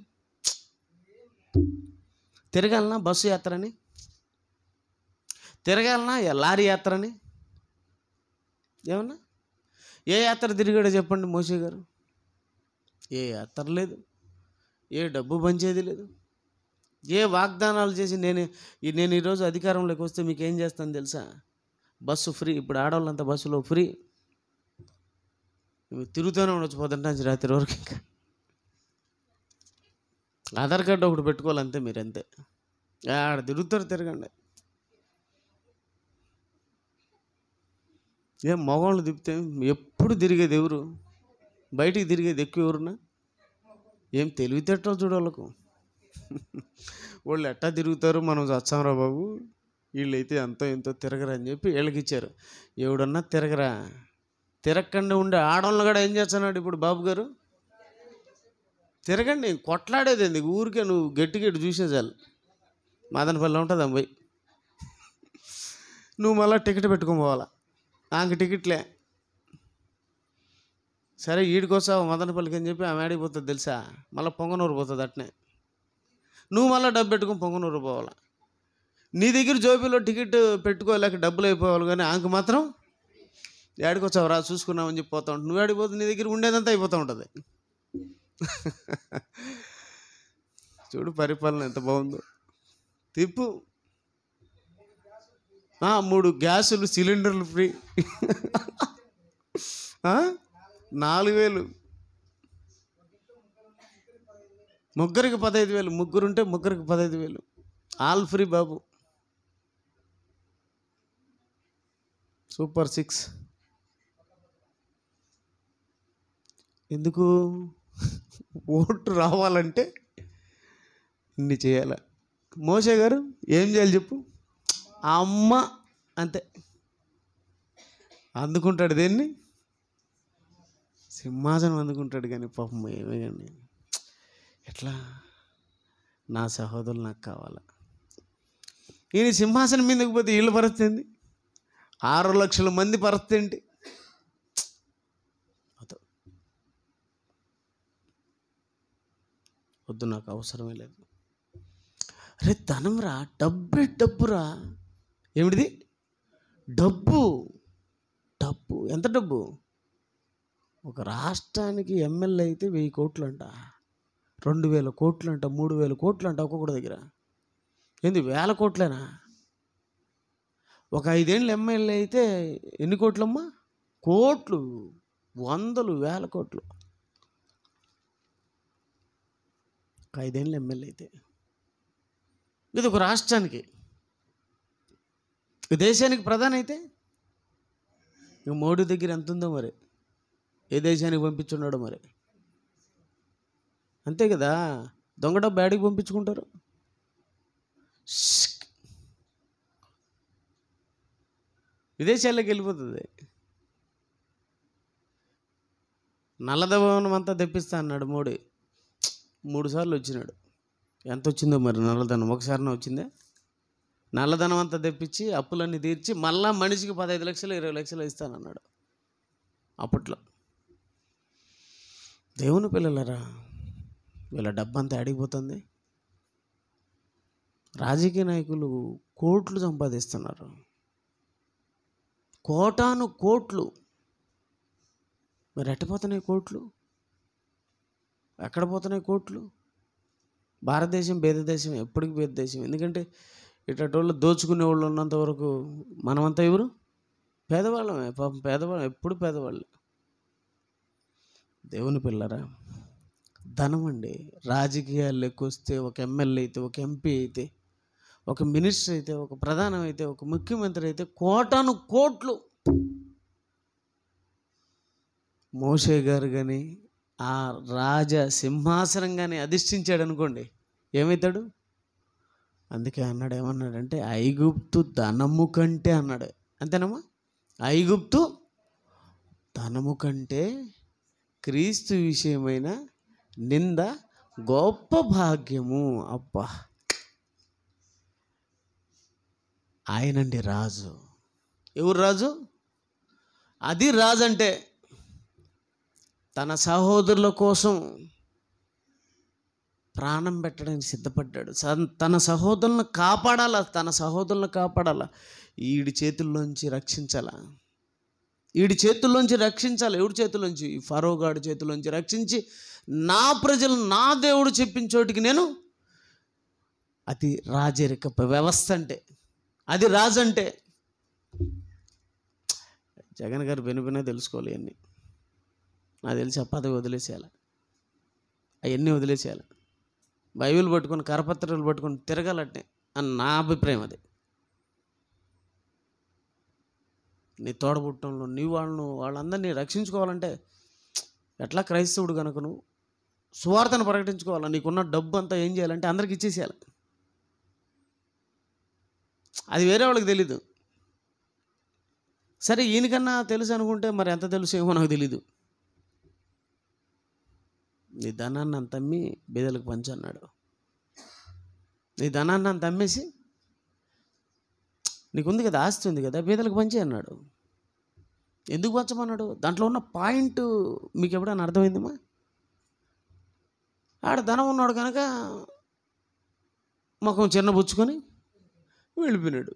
తిరగాలనా బస్సు యాత్రని, తిరగాలనా లారీ యాత్రని, ఏమన్నా ఏ యాత్ర తిరిగాడో చెప్పండి మోషే గారు? ఏ యాత్ర లేదు, ఏ డబ్బు పంచేది లేదు, ఏ వాగ్దానాలు చేసి నేను ఈరోజు అధికారంలోకి వస్తే మీకు ఏం చేస్తాను తెలుసా? Bus free. ఇప్పుడు ఆడవాళ్ళంతా బస్సులో ఫ్రీ. తిరుగుతూనే ఉండొచ్చు పోతుంటే రాత్రి వరకు. ఇంకా ఆధార్ కార్డు ఒకటి పెట్టుకోవాలంతే, మీరు అంతే. ఆడ తిరుగుతారు, తిరగండి. ఏం మగవాళ్ళు తిప్పితే ఎప్పుడు తిరిగేది ఎవరు? బయటికి తిరిగేది ఎక్కువ ఎవరున్నా? ఏం తెలివితేటో చూడాలకు. వాళ్ళు ఎట్టా తిరుగుతారు, మనం చచ్చాంరా బాబు, వీళ్ళైతే ఎంతో ఎంతో తిరగరా అని చెప్పి వీళ్ళకి ఇచ్చారు. ఎవడన్నా తిరగరా? తిరగకుండా ఉండే ఆడవాళ్ళు కూడా ఏం చేస్తున్నాడు ఇప్పుడు బాబు గారు? తిరగండి. కొట్లాడేది ఎందుకు? ఊరికే నువ్వు గట్టి చూసే చాలు. మదనపల్లి ఉంటుంది అమ్మాయి, నువ్వు మళ్ళీ టికెట్ పెట్టుకొని పోవాలా. ఆమెకి టికెట్లే. సరే ఈడికొస్తావు మదనపల్లికి అని చెప్పి ఆమె ఆడిపోతుంది తెలుసా? మళ్ళీ పొంగనూరు పోతుంది అట్నే. నువ్వు మళ్ళీ డబ్బు పెట్టుకొని పొంగనూరు పోవాలా. నీ దగ్గర జోబీలో టికెట్ పెట్టుకోలేక డబ్బులు అయిపోవాలి, కానీ ఆమెకు మాత్రం ఏడికొచ్చావు రా చూసుకున్నామని చెప్పి పోతా ఉంటుంది. నువ్వు ఆడిపోతే నీ దగ్గర ఉండేదంతా అయిపోతూ ఉంటుంది. చూడు పరిపాలన ఎంత బాగుందో. తిప్పు. 3 గ్యాసులు సిలిండర్లు ఫ్రీ. 4000. ముగ్గురికి 15,000. ముగ్గురుంటే ముగ్గురికి 15,000. ఆల్ ఫ్రీ బాబు. సూపర్ 6. ఎందుకు? ఓటు రావాలంటే ఇన్ని చేయాల. మోషే గారు ఏం చేయాలి చెప్పు? అమ్మ అంతే. అందుకుంటాడు దేన్ని? సింహాసనం అందుకుంటాడు. కానీ పాపం ఏమే కానీ ఎట్లా? నా సహోదరులు నాకు కావాలా. ఈయన సింహాసనం మీదకి పోతే వీళ్ళ పరిస్థితి ఏంది? 6 లక్షల మంది పరిస్థితి ఏంటి? వద్దు, నాకు అవసరమే లేదు. అరే ధనంరా, డబ్బురా. ఏమిటిది? డబ్బు. ఎంత డబ్బు? ఒక రాష్ట్రానికి ఎమ్మెల్యే అయితే 1000 కోట్లు అంట, 2000 కోట్లు అంట, 3000 కోట్లు అంట ఒక్కొక్కటి దగ్గర. ఏంది 1000 కోట్లేనా? ఒక 5 ఏళ్ళు ఎమ్మెల్యే అయితే ఎన్ని కోట్లమ్మా? కోట్లు, 100,000 కోట్లు. ఒక 5 ఏళ్ళు ఎమ్మెల్యే అయితే. ఇది ఒక రాష్ట్రానికి, దేశానికి ప్రధాని అయితే ఇక మోడీ దగ్గర ఎంత ఉందో మరి. ఏ దేశానికి పంపించున్నాడో మరి. అంతే కదా, దొంగ డబ్బు యాడికి పంపించుకుంటారు? విదేశాల్లోకి వెళ్ళిపోతుంది. నల్లధనం అంతా తెప్పిస్తా అన్నాడు మోడీ. 3 సార్లు వచ్చినాడు. ఎంత వచ్చిందో మరి నల్లధనం? ఒకసారినే వచ్చిందే? నల్లధనం అంతా తెప్పించి అప్పులన్నీ తీర్చి మళ్ళా మనిషికి 15 లక్షలు 20 లక్షలు ఇస్తానన్నాడు అప్పట్లో. దేవుని పిల్లలరా, వీళ్ళ డబ్బంతా అడిగిపోతుంది. రాజకీయ నాయకులు కోట్లు సంపాదిస్తున్నారు, కోటాను కోట్లు. మరి ఎట్టపోతున్నాయి కోట్లు? ఎక్కడ పోతున్నాయి కోట్లు? భారతదేశం పేద దేశం, ఎప్పటికీ పేద దేశం. ఎందుకంటే ఇటోళ్ళు దోచుకునే వాళ్ళు ఉన్నంత వరకు మనమంతా ఎవరు? పేదవాళ్ళమే. పాపం పేదవాళ్ళం, ఎప్పుడు పేదవాళ్ళే. దేవుని పిల్లరా, ధనం అండి. రాజకీయాల్లోకి వస్తే ఒక ఎమ్మెల్యే అయితే, ఒక ఎంపీ అయితే, ఒక మినిస్టర్ అయితే, ఒక ప్రధానం అయితే, ఒక ముఖ్యమంత్రి అయితే కోటాను కోట్లు. మోషే గారు కానీ ఆ రాజ సింహాసనం కానీ అధిష్ఠించాడు అనుకోండి, ఏమవుతాడు? అందుకే అన్నాడు, ఏమన్నాడంటే ఐగుప్తు ధనము కంటే అన్నాడు. అంతేనమ్మా? ఐగుప్తు ధనము కంటే క్రీస్తు విషయమైన నింద గొప్ప భాగ్యము. అబ్బా, ఆయనండి రాజు. ఎవరు రాజు? అది రాజు అంటే తన సహోదరుల కోసం ప్రాణం పెట్టడానికి సిద్ధపడ్డాడు. తన సహోదరులను కాపాడాలా. ఈడి చేతుల్లోంచి రక్షించాలా. ఎవడి చేతుల్లోంచి? ఈ ఫరో గాడి చేతుల్లోంచి రక్షించి నా ప్రజలు నా దేవుడు చెప్పిన చోటికి నేను, అది రాజరిక వ్యవస్థ అంటే, అది రాజు అంటే. జగన్ గారు పెనుపెనే తెలుసుకోవాలి అన్నీ. నాకు తెలిసి ఆ పదవి వదిలేసేయాలి, అవన్నీ వదిలేసేయాలి. బైబిల్ పట్టుకొని కరపత్రాలు పట్టుకొని తిరగాలంటే అని నా అభిప్రాయం. అది నీ తోడబుట్టంలో నీ వాళ్ళందరినీ రక్షించుకోవాలంటే ఎట్లా క్రైస్తవుడు కనుక నువ్వు సువార్తను ప్రకటించుకోవాలి. నీకున్న డబ్బు అంతా ఏం చేయాలంటే అందరికి ఇచ్చేసేయాలి. అది వేరే వాళ్ళకి తెలీదు. సరే, ఈయనకన్నా తెలుసు అనుకుంటే మరి ఎంత తెలుసు ఏమో నాకు తెలీదు. నీ ధనాన్ని అంత అమ్మి బీదలకు పంచు అన్నాడు. నీ ధనాన్ని అంత అమ్మేసి, నీకుంది కదా, ఆస్తి ఉంది కదా, బీదలకు పంచి అన్నాడు. ఎందుకు పంచమన్నాడు? దాంట్లో ఉన్న పాయింట్ మీకు ఎప్పుడైనా అర్థమైందమ్మా? ఆడ ధనం ఉన్నాడు కనుక ముఖం చిన్నబుచ్చుకొని వెళ్ళిపోయినాడు.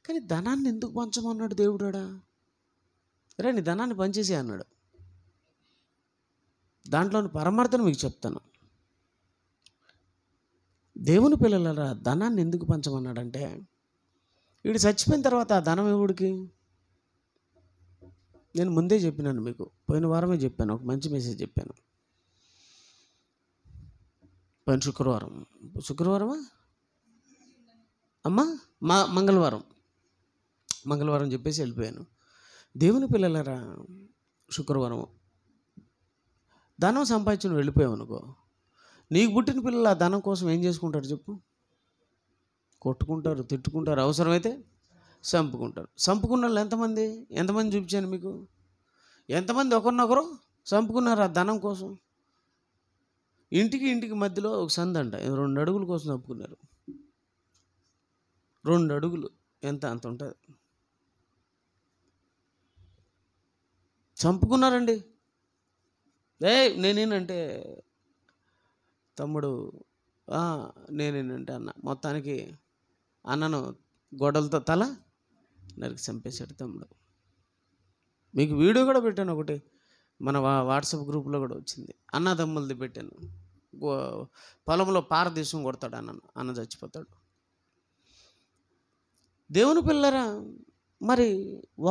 కానీ ధనాన్ని ఎందుకు పంచమన్నాడు దేవుడాడా? రే, నీ ధనాన్ని పంచేసి అన్నాడు. దాంట్లోని పరమార్థం మీకు చెప్తాను. దేవుని పిల్లలరా, ధనాన్ని ఎందుకు పంచమన్నాడంటే, వీడు చచ్చిపోయిన తర్వాత ఆ ధనం ఎవడికి? నేను ముందే చెప్పినాను మీకు, పోయిన వారమే చెప్పాను, ఒక మంచి మెసేజ్ చెప్పాను. పోయిన శుక్రవారమా అమ్మా? మంగళవారం చెప్పేసి వెళ్ళిపోయాను. దేవుని పిల్లలరా, శుక్రవారం ధనం సంపాదించి నువ్వు వెళ్ళిపోయావు అనుకో, నీకు పుట్టిన పిల్లలు ఆ ధనం కోసం ఏం చేసుకుంటారు చెప్పు? కొట్టుకుంటారు, తిట్టుకుంటారు, అవసరమైతే చంపుకుంటారు. చంపుకున్న వాళ్ళు ఎంతమంది చూపించాను మీకు? ఎంతమంది ఒకరినొకరు చంపుకున్నారు ఆ ధనం కోసం? ఇంటికి మధ్యలో ఒక సందు అంట, 2 అడుగుల కోసం చంపుకున్నారు. 2 అడుగులు అంత ఉంటుంది, చంపుకున్నారండి. నేనేనంటే తమ్ముడు, నేనేనంటే అన్న, మొత్తానికి అన్నను గొడవలతో తల నరికి చంపేశాడు తమ్ముడు. మీకు వీడియో కూడా పెట్టాను ఒకటి, మన వాట్సాప్ గ్రూప్లో కూడా వచ్చింది. అన్నదమ్ములది పెట్టాను. పొలంలో పారదేశం కొడతాడు అన్న చచ్చిపోతాడు. దేవుని పిల్లరా, మరి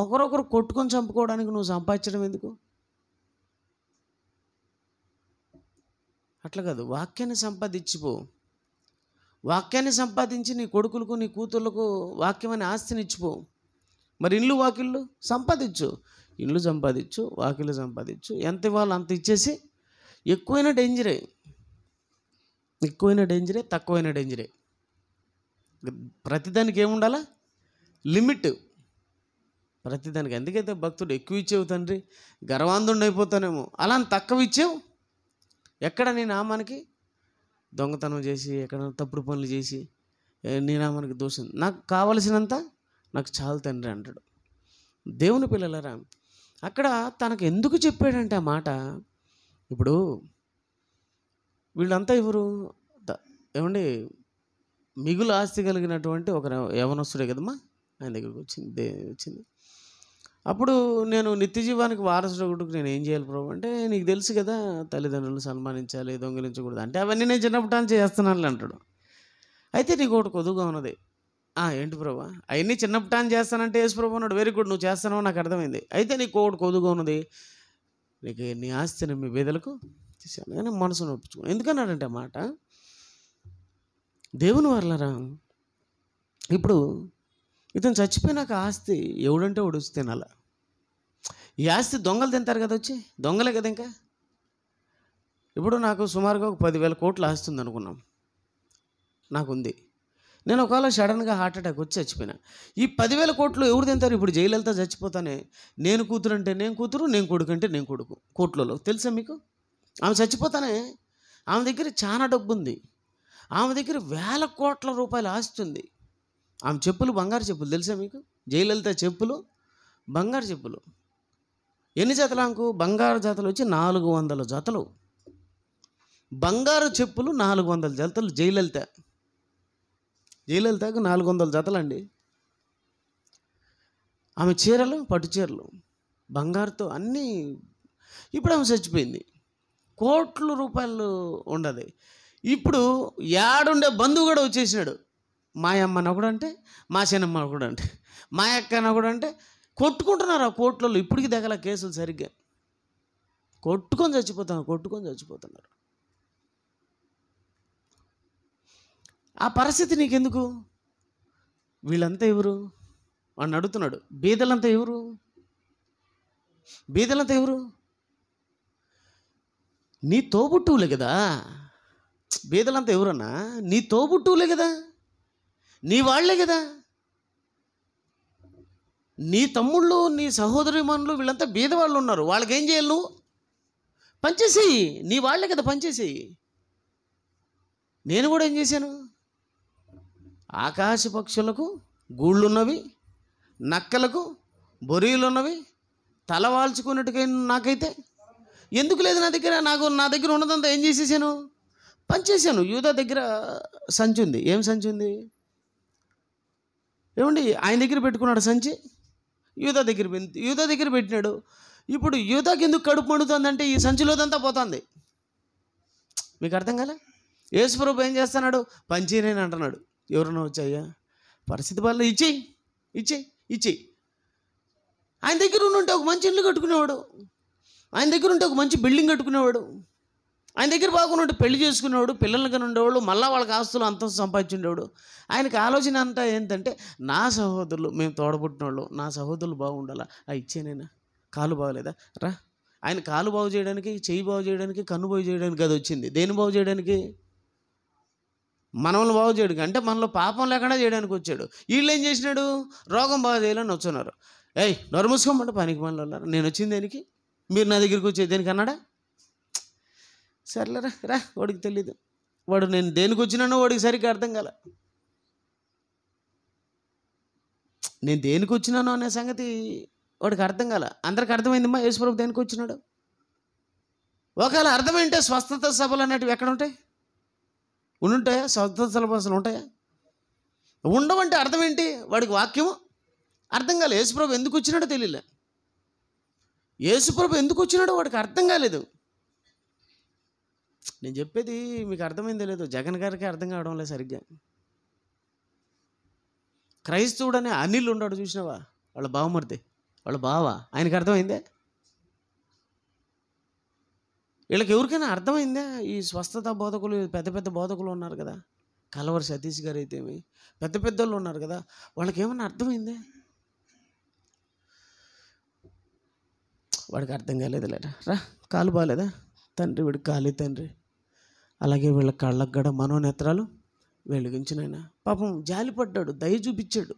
ఒకరొకరు కొట్టుకొని చంపుకోవడానికి నువ్వు సంపాదించడం ఎందుకు? అట్లా కాదు, వాక్యాన్ని సంపాదించిపో. వాక్యాన్ని సంపాదించి నీ కొడుకులకు నీ కూతుర్లకు వాక్యం అనే ఆస్తిని ఇచ్చిపో. మరి ఇల్లు వాకిళ్ళు సంపాదించు. ఇల్లు సంపాదించు, వాకిలు సంపాదించు, ఎంత ఇవ్వాలో అంత ఇచ్చేసి ఎక్కువైన డేంజరే, తక్కువైన డేంజరే. ప్రతిదానికి ఏముండాలా? లిమిట్. ప్రతిదానికి. ఎందుకైతే భక్తుడు ఎక్కువ ఇచ్చేవు తండ్రి గర్వాంధుడిని అయిపోతానేమో, అలా అని తక్కువ ఇచ్చేవు. ఎక్కడ నీ నామానికి దొంగతనం చేసి, ఎక్కడ తప్పుడు పనులు చేసి నీ నామానికి దోషం, నాకు కావలసినంత నాకు చాలు తండ్రి అంటాడు. దేవుని పిల్లలరా, అక్కడ తనకు ఎందుకు చెప్పాడంటే ఆ మాట, ఇప్పుడు వీళ్ళంతా ఎవరు? ఏమండి, మిగులు ఆస్తి కలిగినటువంటి ఒక యవనస్తుడే కదమ్మా ఆయన దగ్గరికి వచ్చింది. అప్పుడు నేను నిత్య జీవానికి వారసుడుకు నేను ఏం చేయాలి ప్రభు అంటే, నీకు తెలుసు కదా తల్లిదండ్రులను సన్మానించాలి, దొంగిలించకూడదు అంటే, అవన్నీ నేను చిన్నప్పటి చేస్తున్నాను అంటాడు. అయితే నీకు ఒకటి కొద్దుగా ఉన్నది. ఏంటి ప్రభు? అవన్నీ చిన్నప్పటి చేస్తానంటే యేసు ప్రభు అన్నాడు, వెరీ గుడ్, నువ్వు చేస్తానో నాకు అర్థమైంది. అయితే నీకు ఒకటి కొద్దుగా ఉన్నది, నీకు నీ ఆస్తిని మీ బేదలకు తీసాను. కానీ మనసును ఒప్పించుకున్నాను. ఎందుకన్నాడంటే మాట, దేవుని వర్లరా, ఇప్పుడు ఇతను చచ్చిపోయినాక ఆస్తి ఎవడంటే వాడు వచ్చి తినాల. ఈ ఆస్తి దొంగలు తింటారు కదా, వచ్చి దొంగలే కదా. ఇంకా ఇప్పుడు నాకు సుమారుగా ఒక 10,000 కోట్లు ఆస్తి ఉంది అనుకున్నాం, నాకుంది. నేను ఒకవేళ సడన్గా హార్ట్ అటాక్ వచ్చి చచ్చిపోయినా, ఈ 10,000 కోట్లు ఎవరు తింటారు? ఇప్పుడు జయలలిత చచ్చిపోతానే, నేను కూతురు అంటే నేను కూతురు, నేను కొడుకు అంటే నేను కొడుకు. కోట్లలో తెలుసా మీకు? ఆమె చచ్చిపోతానే, ఆమె దగ్గర చాలా డబ్బు ఉంది, ఆమె దగ్గర 1,000 కోట్ల రూపాయల ఆస్తి ఉంది. ఆమె చెప్పులు బంగారు చెప్పులు తెలుసా మీకు? జయలలిత చెప్పులు బంగారు చెప్పులు. ఎన్ని జతలు? ఆమెకు బంగారు జతలు వచ్చి 400 జతలు, బంగారు చెప్పులు 400 జతలు. జయలలితకు 400 జతలు అండి. ఆమె చీరలు, పట్టు చీరలు బంగారుతో అన్నీ. ఇప్పుడు ఆమె చచ్చిపోయింది, కోట్ల రూపాయలు ఉండదు. ఇప్పుడు యాడుండే బంధువు కూడా వచ్చేసినాడు. మా అమ్మని ఒకడంటే, మా చిన్నమ్మ ఒకడంటే, మా అక్కని ఒకడంటే కొట్టుకుంటున్నారు ఆ కోట్లలో. ఇప్పటికి దగ్గర కేసులు సరిగ్గా కొట్టుకొని చచ్చిపోతున్నారు. ఆ పరిస్థితి నీకెందుకు? వీళ్ళంతా ఎవరు వాడిని అడుగుతున్నాడు. బీదలంతా ఎవరు? నీ తోబుట్టువులే కదా. బీదలంతా ఎవరన్నా? నీ తోబుట్టువులే కదా, నీ వాళ్లే కదా. నీ తమ్ముళ్ళు, నీ సహోదరిమణులు వీళ్ళంతా బీదవాళ్ళు ఉన్నారు. వాళ్ళకి ఏం చేయాలి? నువ్వు పనిచేసేయి, నీ వాళ్లే కదా, పనిచేసేయి. నేను కూడా ఏం చేశాను? ఆకాశ పక్షులకు గూళ్ళున్నవి, నక్కలకు బొరీలున్నవి, తల వాల్చుకున్నట్టుకైనా నాకైతే ఎందుకు లేదు నా దగ్గర? నా దగ్గర ఉన్నదంతా ఏం చేసేసాను? పనిచేశాను. యూదా దగ్గర సంచి ఉంది. ఏం సంచి ఉంది? ఏమండి, ఆయన దగ్గర పెట్టుకున్నాడు సంచి, యూదా దగ్గర పెట్టినాడు. ఇప్పుడు యూదాకి ఎందుకు కడుపు మండుతుందంటే ఈ సంచిలోదంతా పోతుంది. మీకు అర్థం కాలే? యేసుప్రభు ఏం చేస్తున్నాడు? పంచినేని అంటున్నాడు. ఎవరన్నా వచ్చాయ్యా, పరిస్థితి వల్ల ఇచ్చేయి. ఆయన దగ్గర ఉంటే ఒక మంచి ఇల్లు కట్టుకునేవాడు, ఆయన దగ్గర ఉంటే ఒక మంచి బిల్డింగ్ కట్టుకునేవాడు, ఆయన దగ్గర బాగున్నట్టు పెళ్లి చేసుకునేవాడు, పిల్లలకి ఉండేవాళ్ళు, మళ్ళీ వాళ్ళకి ఆస్తులు అంతస్తు సంపాదించుండేవాడు. ఆయనకి ఆలోచన అంతా ఏంటంటే, నా సహోదరులు, మేము తోడబుట్టిన వాళ్ళు, నా సహోదరులు బాగుండాలా, ఇచ్చేనైనా. కాలు బాగలేదా, రా. ఆయన కాలు బాగు చేయడానికి, చెయ్యి బాగు చేయడానికి, కన్ను బాగు చేయడానికి అది వచ్చింది. దేని బాగు చేయడానికి? మనల్ని బాగు చేయడానికి. అంటే మనలో పాపం లేకుండా చేయడానికి వచ్చాడు. వీళ్ళు ఏం చేసినాడు? రోగం బాగు చేయాలని వచ్చున్నారు. నోరు మూసుకోమంటే పనికి మనలో ఉన్నారు. నేను వచ్చింది దేనికి? మీరు నా దగ్గరికి వచ్చేది దేనికి అన్నాడా? సర్లేరా, రా. వాడికి తెలీదు. వాడు నేను దేనికి వచ్చినానో వాడికి సరిగ్గా అర్థం కాల. నేను దేనికి వచ్చినానో అనే సంగతి వాడికి అర్థం కాల. అందరికి అర్థమైందమ్మా యేసుప్రభు దేనికి వచ్చినాడు? ఒకవేళ అర్థమైంటే స్వస్థత సభలు అనేటివి ఎక్కడ ఉంటాయి? ఉండుంటాయా? స్వస్థత సభలు అసలు ఉంటాయా? ఉండవంటే అర్థం ఏంటి? వాడికి వాక్యము అర్థం కాలేదు. యేసుప్రభు ఎందుకు వచ్చినాడో తెలియలే. యేసుప్రభు ఎందుకు వచ్చినాడో వాడికి అర్థం కాలేదు. నేను చెప్పేది మీకు అర్థమైందో లేదో, జగన్ గారికి అర్థం కావడం లేదు సరిగ్గా. క్రైస్తవుడనే అనిల్ ఉన్నాడు, చూసినావా? వాళ్ళ బావమరిది, వాళ్ళ బావ, ఆయనకి అర్థమైందే? వీళ్ళకి ఎవరికైనా అర్థమైందా? ఈ స్వస్థత బోధకులు, పెద్ద పెద్ద బోధకులు ఉన్నారు కదా, కలవరి సతీష్ గారు అయితే పెద్ద పెద్దోళ్ళు ఉన్నారు కదా, వాళ్ళకి ఏమన్నా అర్థమైందే? వాడికి అర్థం కాలేదు లేరా, రా కాలు బాగాలేదా తండ్రి, వీడికి కాలే తండ్రి. అలాగే వీళ్ళ కళ్ళకు కూడా మనోనేత్రాలు వెలిగించినైనా పాపం జాలిపడ్డాడు, దయ చూపించాడు.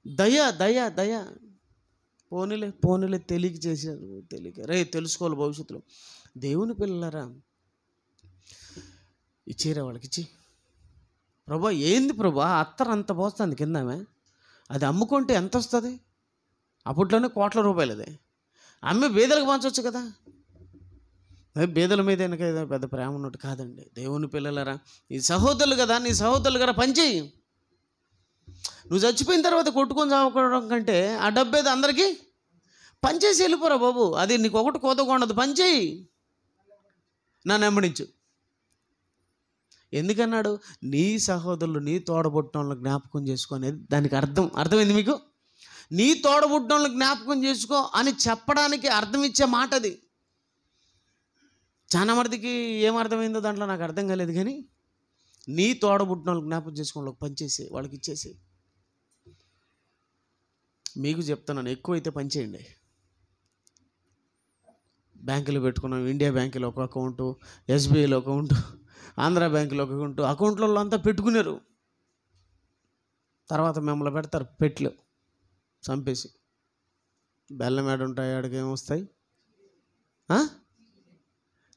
దయ దయ దయ పోనీలే తెలియక చేశారు, తెలియక రే తెలుసుకోవాలి భవిష్యత్తులో. దేవుని పిల్లలారా, ఇచ్చేరా వాళ్ళకి, ఇచ్చి ప్రభా ఏంది ప్రభా అత్తరు అంత పోస్తుంది కిందమే, అది అమ్ముకుంటే ఎంత వస్తుంది? అప్పట్లోనే కోట్ల రూపాయలు. అది అమ్మే బీదలకు పంచవచ్చు కదా. బీదల మీద వెనక పెద్ద ప్రేమ ఉన్నట్టు కాదండి. దేవుని పిల్లలరా, నీ సహోదరులు కదా, నీ సహోదరులు కదా పనిచేయి. నువ్వు చచ్చిపోయిన తర్వాత కొట్టుకొని చావడం కంటే ఆ డబ్బు ఏదో అందరికీ పనిచేసి వెళ్ళిపోరా బాబు. అది నీకు ఒకటి కోతకొండదు, పనిచేయి, నన్ను వెంబడించు. ఎందుకన్నాడు? నీ సహోదరులు, నీ తోడబుట్టినోళ్ళని జ్ఞాపకం చేసుకునేది దానికి అర్థమైంది మీకు? నీ తోడబుట్టినోళ్ళని జ్ఞాపకం చేసుకో అని చెప్పడానికి అర్థం ఇచ్చే మాట అది. చాలా మందికి ఏమర్థమైందో దాంట్లో నాకు అర్థం కాలేదు. కానీ నీ తోడబుట్టినోళ్ళని జ్ఞాపకం చేసుకుని వాళ్ళకి పనిచేసి వాళ్ళకి ఇచ్చేసి. మీకు చెప్తున్నాను, ఎక్కువైతే పనిచేయండి. బ్యాంకులో పెట్టుకున్నాం, ఇండియా బ్యాంకులో ఒక అకౌంటు, ఎస్బీఐలో అకౌంటు, ఆంధ్ర బ్యాంకులో ఒక అకౌంట్లలో అంతా పెట్టుకున్నారు. తర్వాత మిమ్మల్ని పెడతారు పెట్లు చంపేసి. బెల్లం ఏడు ఉంటాయి, ఆడికి ఏమొస్తాయి?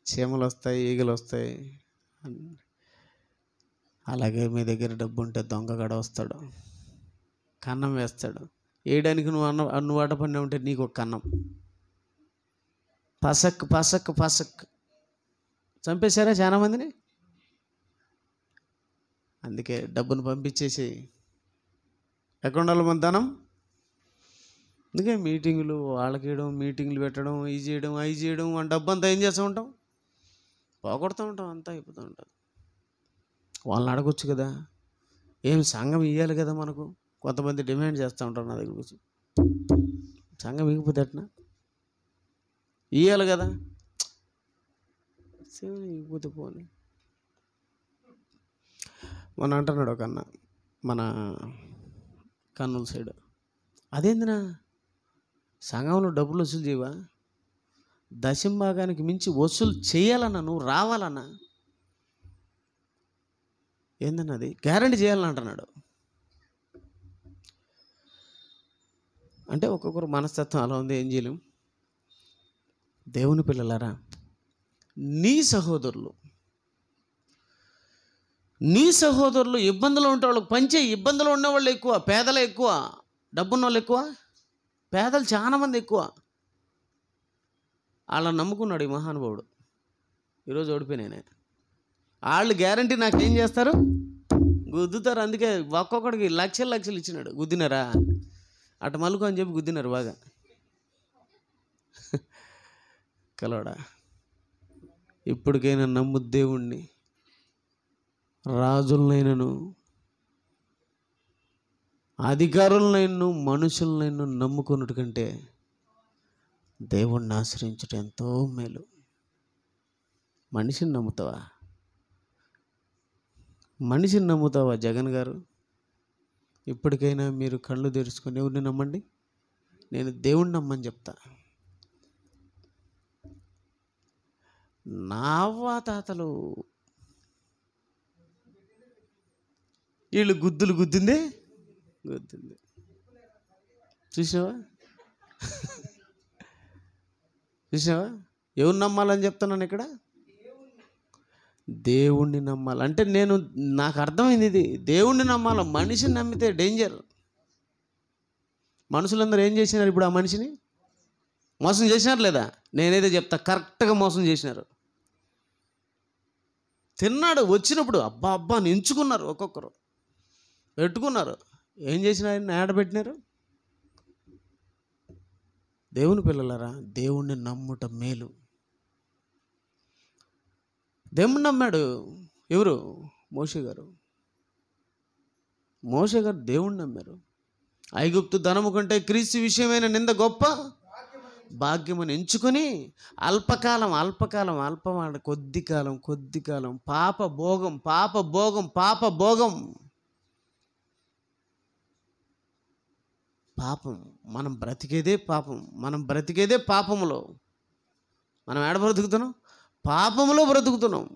చీమలు వస్తాయి, ఈగలు వస్తాయి. అలాగే మీ దగ్గర డబ్బు ఉంటే దొంగగడ వస్తాడు, కన్నం వేస్తాడు. వేయడానికి నువ్వు ఆట పడినా ఉంటే నీకు ఒక కన్నం, పసక్ పసక్ పసక్ చంపేశారా చాలామందిని. అందుకే డబ్బును పంపించేసి ఎక్కడ ఉండాలి మన ధనం? అందుకే మీటింగులు వాళ్ళకేయడం, మీటింగులు పెట్టడం, ఇవి చేయడం అవి చేయడం, మన డబ్బు అంతా ఏం చేస్తూ ఉంటాం? పోగొడుతూ ఉంటాం, అంతా అయిపోతూ ఉంటుంది. వాళ్ళని అడగొచ్చు కదా, ఏం సంఘం ఇవ్వాలి కదా మనకు. కొంతమంది డిమాండ్ చేస్తూ ఉంటారు నా దగ్గర కూర్చొని, సంఘం ఇగిపోతే ఎట్నా ఇవ్వాలి కదా, ఇగిపోతే పోనీ. మన అంటున్నాడు ఒక అన్న, మన కర్నూలు సైడ్, అదేందినా సంఘంలో డబ్బులు వసూలు చేయవా? దశంభాగానికి మించి వసూలు చేయాలన్నా, నువ్వు రావాలన్నా ఏందన్నది గ్యారంటీ చేయాలని అంటున్నాడు. అంటే ఒక్కొక్కరు మనస్తత్వం అలా ఉంది, ఏం చేయలేం. దేవుని పిల్లలారా, నీ సహోదరులు ఇబ్బందులు ఉంటే వాళ్ళకి పంచే. ఇబ్బందులు ఉన్నవాళ్ళు ఎక్కువ, పేదలే ఎక్కువ. డబ్బున్న వాళ్ళు ఎక్కువ, పేదలు చాలామంది ఎక్కువ. వాళ్ళని నమ్ముకున్నాడు ఈ మహానుభావుడు. ఈరోజు ఓడిపోయినాయనే. వాళ్ళు గ్యారంటీ నాకేం చేస్తారు? గుద్దుతారు. అందుకే ఒక్కొక్కడికి లక్షలు ఇచ్చినాడు. గుద్దినారా? అటు మలుకు అని చెప్పి గుద్దినారు బాగా. కలవడా? ఇప్పటికైనా నమ్ము దేవుణ్ణి. రాజులనైనను అధికారులనైనా మనుషులనైనా నమ్ముకున్నట్టు కంటే దేవుణ్ణి ఆశ్రయించడం ఎంతో మేలు. మనిషిని నమ్ముతావా జగన్ గారు? ఇప్పటికైనా మీరు కళ్ళు తెరుచుకొని ఎవరిని నమ్మండి. నేను దేవుణ్ణి నమ్మని చెప్తా. నా తాతలు వీళ్ళు గుద్దింది చూసావా? ఎవరిని నమ్మాలని చెప్తున్నాను ఇక్కడ? దేవుణ్ణి నమ్మాలంటే నాకు అర్థమైంది ఇది. దేవుణ్ణి నమ్మాలి. మనిషిని నమ్మితే డేంజర్. మనుషులందరూ ఏం చేసినారు? ఇప్పుడు ఆ మనిషిని మోసం చేసినారు లేదా? నేనైతే చెప్తా, కరెక్ట్గా మోసం చేసినారు. తిన్నాడు వచ్చినప్పుడు అబ్బా ఎంచుకున్నారు, ఒక్కొక్కరు పెట్టుకున్నారు. ఏం చేసినారు? ఆడబెట్టినారు. దేవుని పిల్లలారా, దేవుణ్ణి నమ్ముట మేలు. దేవుణ్ణి నమ్మాడు ఎవరు? మోషే గారు దేవుణ్ణి నమ్మారు. ఐగుప్తు ధనము కంటే క్రీస్తు విషయమైన నింద గొప్ప భాగ్యమని ఎంచుకొని అల్పకాలం కొద్ది కాలం పాప భోగం పాపం. మనం బ్రతికేదే పాపం. మనం బ్రతికేదే పాపములో. మనం ఏడ బ్రతుకుతున్నాం? పాపములో బ్రతుకుతున్నాం.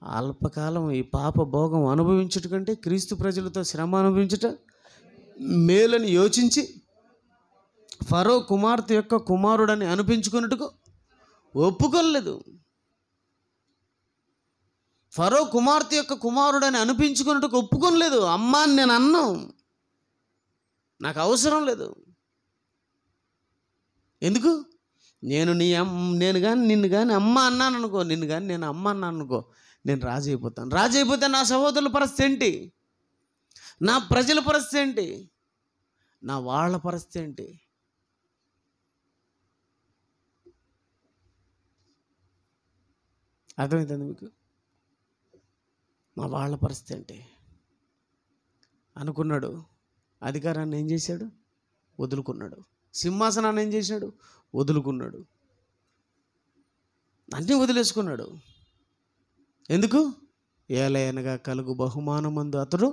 అల్పకాలం ఈ పాప భోగం అనుభవించుట కంటే క్రీస్తు ప్రజలతో శ్రమ అనుభవించుట మేలని యోచించి ఫరో కుమార్తె యొక్క కుమారుడని అనిపించుకున్నట్టుకు ఒప్పుకోలేదు. ఫరో కుమార్తె యొక్క కుమారుడని అనిపించుకున్నట్టుకు ఒప్పుకోలేదు. అమ్మా అని నేను అన్నాం, నాకు అవసరం లేదు. ఎందుకు? నేను కానీ నిన్ను కానీ అమ్మ అన్నాను అనుకో, నిన్ను కానీ నేను అమ్మ అన్నాను అనుకో, నేను రాజు అయిపోతాను. రాజు అయిపోతే నా సహోదరుల పరిస్థితి ఏంటి? నా ప్రజల పరిస్థితి ఏంటి? నా వాళ్ళ పరిస్థితి ఏంటి? అర్థమవుతుంది మీకు? మా వాళ్ళ పరిస్థితి ఏంటి అనుకున్నాడు. అధికారాన్ని ఏం చేశాడు? వదులుకున్నాడు. సింహాసనాన్ని ఏం చేశాడు? వదులుకున్నాడు. అన్నీ వదిలేసుకున్నాడు. ఎందుకు? ఏలయనగా కలుగు బహుమానమందు అతడు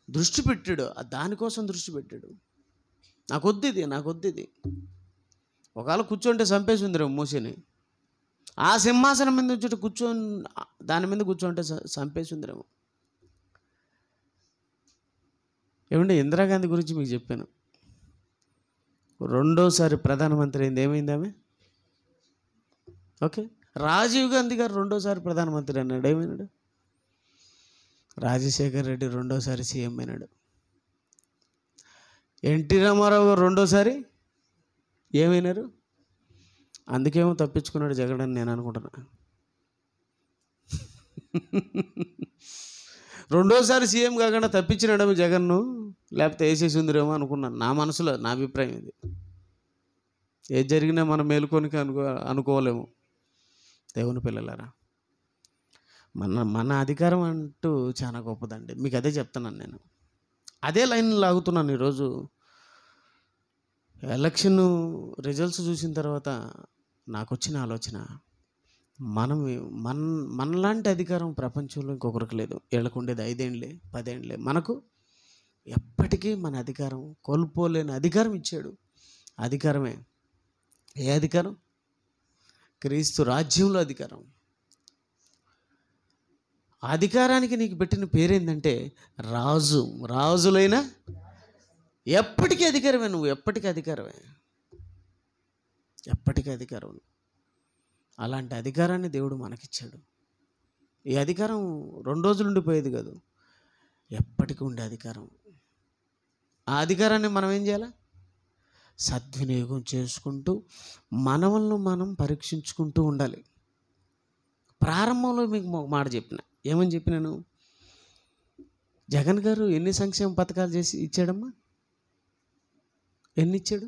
దృష్టి పెట్టాడు. దానికోసం దృష్టి పెట్టాడు. నాకొద్దు ఇది. ఒకవేళ కూర్చోంటే చంపేసి ఉందిరేమో మూసిని. ఆ సింహాసనం మీద వచ్చి దాని మీద కూర్చోంటే చంపేసి ఉందిరేమో. ఏమంటే ఇందిరాగాంధీ గురించి మీకు చెప్పాను. రెండోసారి ప్రధానమంత్రి అయింది. ఏమైంది ఆమె? ఓకే. రాజీవ్ గాంధీ గారు రెండోసారి ప్రధానమంత్రి అన్నాడు. ఏమైనాడు? రాజశేఖర్ రెడ్డి రెండోసారి సీఎం అయినాడు. ఎన్టీ రామారావు గారు రెండోసారి ఏమైనారు? అందుకేమో తప్పించుకున్నాడు జగన్ అని నేను అనుకుంటున్నా. రెండోసారి సీఎం కాకుండా తప్పించినాడేమో జగన్ను, లేకపోతే వేసేసి ఉందిరేమో అనుకున్నాను. నా మనసులో నా అభిప్రాయం ఇది. ఏది జరిగినా మనం మేలుకొనికి అనుకోలేము. దేవుని పిల్లలారా, మన అధికారం అంటూ చాలా గొప్పదండి. మీకు అదే చెప్తున్నాను నేను. అదే లైన్ లాగుతున్నాను ఈరోజు. ఎలక్షన్ రిజల్ట్స్ చూసిన తర్వాత నాకు వచ్చిన ఆలోచన, మనలాంటి అధికారం ప్రపంచంలో ఇంకొకరికి లేదు. వీళ్ళకు ఉండేది 5 ఏండ్లే 10 ఏండ్లే. మనకు ఎప్పటికీ మన అధికారం కోల్పోలేని అధికారం ఇచ్చాడు. అధికారమే. ఏ అధికారం? క్రీస్తు రాజ్యంలో అధికారం. అధికారానికి నీకు పెట్టిన పేరేందంటే రాజు. రాజులైనా ఎప్పటికీ అధికారమే. నువ్వు ఎప్పటికీ అధికారమే. ఎప్పటికీ అధికారం. అలాంటి అధికారాన్ని దేవుడు మనకిచ్చాడు. ఈ అధికారం 2 రోజులు ఉండిపోయేది కాదు, ఎప్పటికీ ఉండే అధికారం. ఆ అధికారాన్ని మనం ఏం చేయాలి? సద్వినియోగం చేసుకుంటూ మనల్ని మనం పరీక్షించుకుంటూ ఉండాలి. ప్రారంభంలో మీకు ఒక మాట చెప్పిన. ఏమని చెప్పినాను? జగన్ గారు ఎన్ని సంక్షేమ పథకాలు చేసి ఇచ్చాడమ్మా? ఎన్ని ఇచ్చాడు?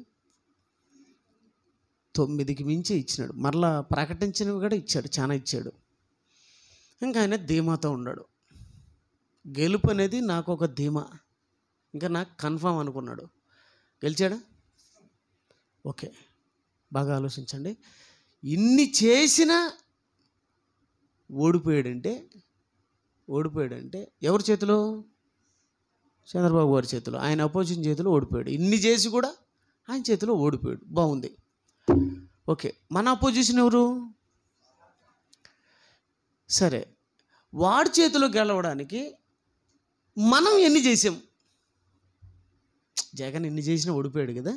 9కి మించి ఇచ్చినాడు. మరలా ప్రకటించినవి కూడా ఇచ్చాడు, చాలా ఇచ్చాడు. ఇంకా ఆయన ధీమాతో ఉన్నాడు. గెలుపు అనేది నాకు ఒక ధీమా, ఇంకా నాకు కన్ఫామ్ అనుకున్నాడు. గెలిచాడా? ఓకే, బాగా ఆలోచించండి. ఇన్ని చేసినా ఓడిపోయాడంటే ఎవరి చేతిలో? చంద్రబాబు గారి చేతిలో. ఆయన అపోజిషన్ చేతిలో ఓడిపోయాడు. ఇన్ని చేసి కూడా ఆయన చేతిలో ఓడిపోయాడు. బాగుంది. ఓకే, మన అపోజిషన్ ఎవరు? సరే, వాడి చేతిలో గెలవడానికి మనం ఎన్ని చేసాం? జగన్ ఎన్ని చేసినా ఓడిపోయాడు కదా.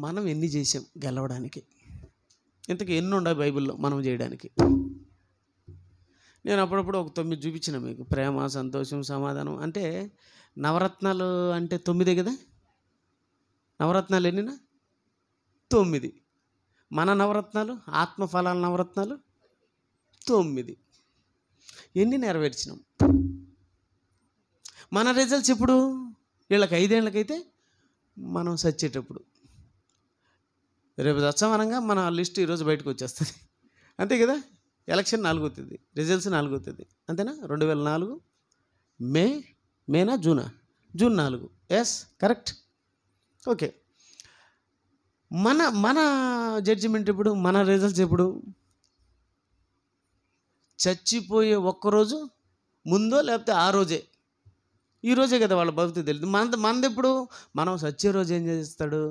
మనం ఎన్ని చేసాం గెలవడానికి? ఇంతకు ఎన్ని ఉన్నాయి బైబిల్లో మనం చేయడానికి? నేను అప్పుడప్పుడు ఒక 9 చూపించిన మీకు. ప్రేమ, సంతోషం, సమాధానం. అంటే నవరత్నాలు అంటే 9 కదా. నవరత్నాలు ఎన్నినా? 9. మన నవరత్నాలు, ఆత్మఫలాల నవరత్నాలు 9. ఎన్ని నెరవేర్చినాం? మన రిజల్ట్స్ ఇప్పుడు వీళ్ళకి 5 ఏళ్ళకైతే మనం సచ్చేటప్పుడు. రేపు సత్సమనంగా మన లిస్ట్ ఈరోజు బయటకు వచ్చేస్తుంది. అంతే కదా. ఎలక్షన్ 4 అవుతుంది, రిజల్ట్స్ 4 అవుతుంది. అంతేనా? 2004 మేనా జూన్ 4. Yes, correct. ఓకే, మన జడ్జిమెంట్ ఎప్పుడు? మన రిజల్ట్స్ ఎప్పుడు? చచ్చిపోయే ఒక్కరోజు ముందో లేకపోతే ఆ రోజే ఈరోజే కదా వాళ్ళ భక్తి తెలియదు. మనది ఎప్పుడు మనం సచ్చే రోజు ఏం చేస్తాడు?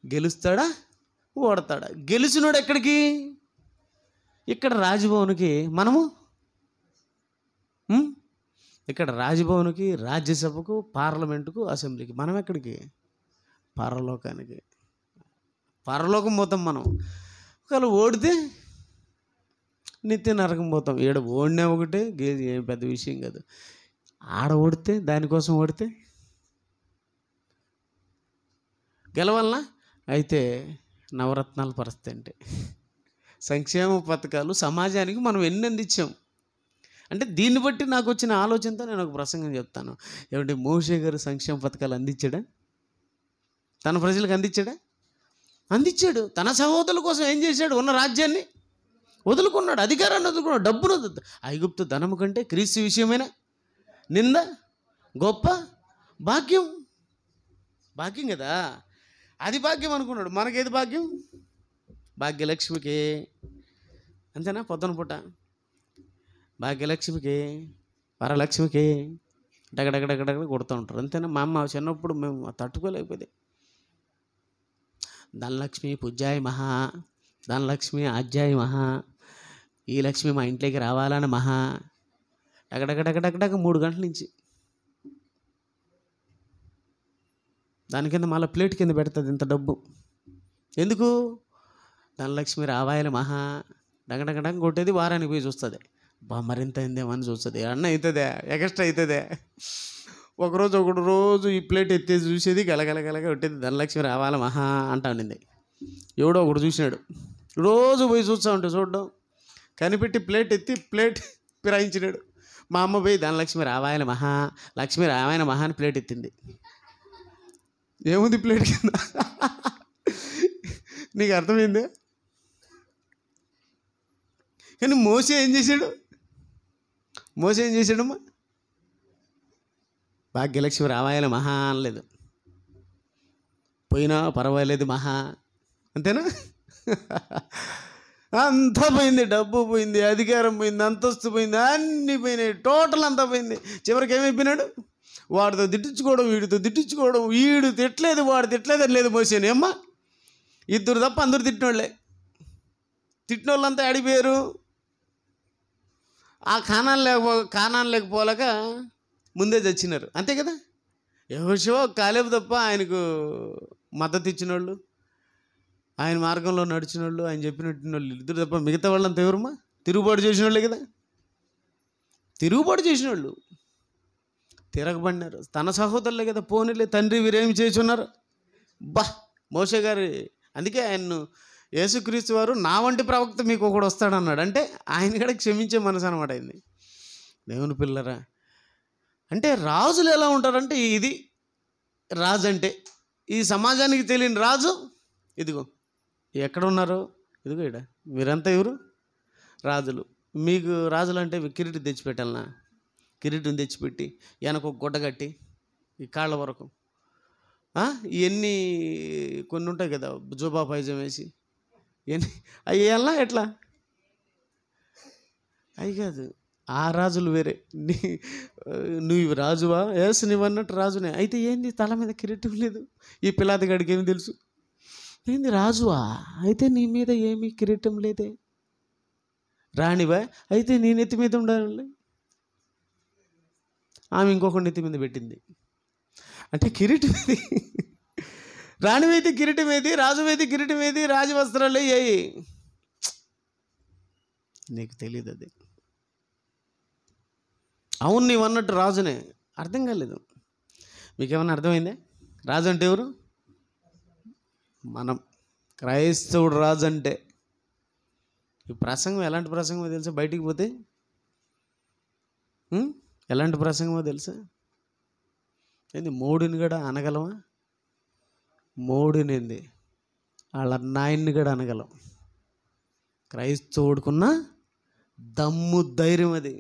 గెలుస్తాడా ఓడతాడా? గెలిచినోడు ఎక్కడికి? ఇక్కడ రాజ్భవన్కి. మనము ఇక్కడ రాజ్భవన్కి, రాజ్యసభకు, పార్లమెంటుకు, అసెంబ్లీకి. మనం ఎక్కడికి? పరలోకానికి. పరలోకం పోతాం మనం. ఒకవేళ ఓడితే నిత్య నరకం పోతాం. ఈడ ఓడినా ఒకటే, ఏం పెద్ద విషయం కాదు. ఆడ ఓడితే, దానికోసం ఓడితే గెలవాలనా? అయితే నవరత్నాల పరిస్థితి అంటే సంక్షేమ పథకాలు సమాజానికి మనం ఎన్ని అందించాం అంటే, దీన్ని బట్టి నాకు వచ్చిన ఆలోచనతో నేను ఒక ప్రసంగం చెప్తాను. ఏమంటే మోషే గారు సంక్షేమ పథకాలు అందించాడా? తన ప్రజలకు అందించాడా? అందించాడు. తన సహోదరుల కోసం ఏం చేశాడు? ఉన్న రాజ్యాన్ని వదులుకున్నాడు, అధికారాన్ని వదులుకున్నాడు, డబ్బును వదులు. ఐగుప్తు ధనము కంటే క్రీస్తు విషయమైన నింద గొప్ప భాగ్యం. భాగ్యం కదా, అది భాగ్యం అనుకున్నాడు. మనకేది భాగ్యం? భాగ్యలక్ష్మికి. అంతేనా? పొద్దున పూట భాగ్యలక్ష్మికి, వరలక్ష్మికి డగడగడగడ కొడుతూ ఉంటారు. అంతేనా? మా అమ్మ చిన్నప్పుడు మేము తట్టుకోలేకపోతే, ధనలక్ష్మి పూజ్యాయ మహా, ధనలక్ష్మి ఆజ్యాయ మహా, ఈ లక్ష్మి మా ఇంట్లోకి రావాలని మహా, డగడగడగడగడగ 3 గంటల నుంచి. దాని కింద మళ్ళీ ప్లేట్ కింద పెడుతుంది ఇంత డబ్బు. ఎందుకు? ధనలక్ష్మి రావాయల మహా, డగడగడగ కొట్టేది. వారానికి పోయి చూస్తుంది, మరింత అయిందేమని చూస్తుంది. అన్న అవుతుందే, ఎక్స్ట్రా అవుతుందే. ఒకడు రోజు ఈ ప్లేట్ ఎత్తేసి చూసేది, గలగలగలగా కొట్టేది. ధనలక్ష్మి రావాల మహా అంటా ఉండింది. ఎవడో ఒకడు చూసినాడు, రోజు పోయి చూస్తూ ఉంటే చూడడం, కనిపెట్టి ప్లేట్ ఎత్తి ప్లేట్ ఫిరాయించినాడు. మా అమ్మ పోయి ధనలక్ష్మి రావాయన మహా, లక్ష్మి రామాయణ మహా అని ప్లేట్ ఎత్తింది. ఏముంది ప్లేట్ కింద? నీకు అర్థమైందే? కానీ మోసే ఏం చేశాడు? మోసే ఏం చేశాడమ్మా? భాగ్యలక్ష్మి రావాయన మహా అనలేదు. పోయినా పర్వాలేదు మహా, అంతేనా? అంతా పోయింది, డబ్బు పోయింది, అధికారం పోయింది, అంతస్తు పోయింది, అన్నీ పోయినాయి, టోటల్ అంతా పోయింది. చివరికి ఏమైపోయినాడు? వాడితో తిట్టించుకోవడం, వీడితో తిట్టించుకోవడం, వీడు తిట్టలేదు వాడు తిట్టలేదు అని లేదు మోసేని. అమ్మా, ఇద్దరు తప్ప అందరు తిట్టినోళ్ళే. తిట్టిన వాళ్ళంతా ఆడిపోయారు. ఆ కానాన్ లేకపోలేక ముందే చచ్చినారు, అంతే కదా. యెహోషువ కాలేబు తప్ప ఆయనకు మద్దతు ఇచ్చిన వాళ్ళు, ఆయన మార్గంలో నడిచిన వాళ్ళు, ఆయన చెప్పినట్టు వాళ్ళు ఇద్దరు తప్ప మిగతా వాళ్ళంతా ఎవరమ్మా? తిరుగుబాటు చేసిన వాళ్ళే కదా. తిరుగుబాటు చేసిన వాళ్ళు తిరగబడినారు. తన సహోదరులే కదా. పోనీలే తండ్రి వీరేమి చేస్తున్నారు? మోషే గారి, అందుకే ఆయన్ను యేసుక్రీస్తు వారు నా వంటి ప్రవక్త మీకు ఒకడు వస్తాడన్నాడు. అంటే ఆయన కూడా క్షమించే మనసు అనమాట అయింది. దేవుని పిల్లరా, అంటే రాజులు ఎలా ఉంటారంటే, ఇది రాజు అంటే ఈ సమాజానికి తెలియని రాజు. ఇదిగో ఎక్కడ ఉన్నారు? ఇదిగో ఇక్కడ. మీరంతా ఎవరు? రాజులు. మీకు రాజులు అంటే కిరీటం తెచ్చిపెట్టాలనా? కిరీటం తెచ్చిపెట్టి వెనక ఒక గుడ్డ కట్టి ఈ కాళ్ళ వరకు ఇవన్నీ కొన్ని ఉంటాయి కదా, జోబా పైజం వేసి ఇవన్నీ అవి ఎలా ఎట్లా? అవి కాదు, ఆ రాజులు వేరే. నువ్వు రాజువా? ఎస్, నువ్వు అన్నట్టు రాజునే. అయితే ఏంది తల మీద కిరీటం లేదు? ఈ పిల్లాది గడికి ఏమి తెలుసు? ఏంది రాజువా? అయితే నీ మీద ఏమీ కిరీటం లేదే. రాణివా? అయితే నీ నెత్తి మీద ఉండాలి. ఆమె ఇంకొక నెత్తి మీద పెట్టింది. అంటే కిరీటం ఏది? రాణివైతే కిరీటం ఏది? రాజువైతే కిరీటం ఏది? రాజవస్త్రాలు అయ్యాయి. నీకు తెలియదు అది. అవును, నీవు అన్నట్టు రాజునే. అర్థం కాలేదు. మీకేమన్నా అర్థమైందే? రాజు అంటే ఎవరు? మనం. క్రైస్తవుడు రాజు అంటే. ఈ ప్రసంగం ఎలాంటి ప్రసంగమో తెలుసా? బయటికి పోతే ఎలాంటి ప్రసంగమో తెలుసా? ఏంది మోడిని కూడా అనగలమా? మోడినింది వాళ్ళ నాయన్ని కూడా అనగలం. క్రైస్తవుడుకున్న దమ్ము ధైర్యం అది.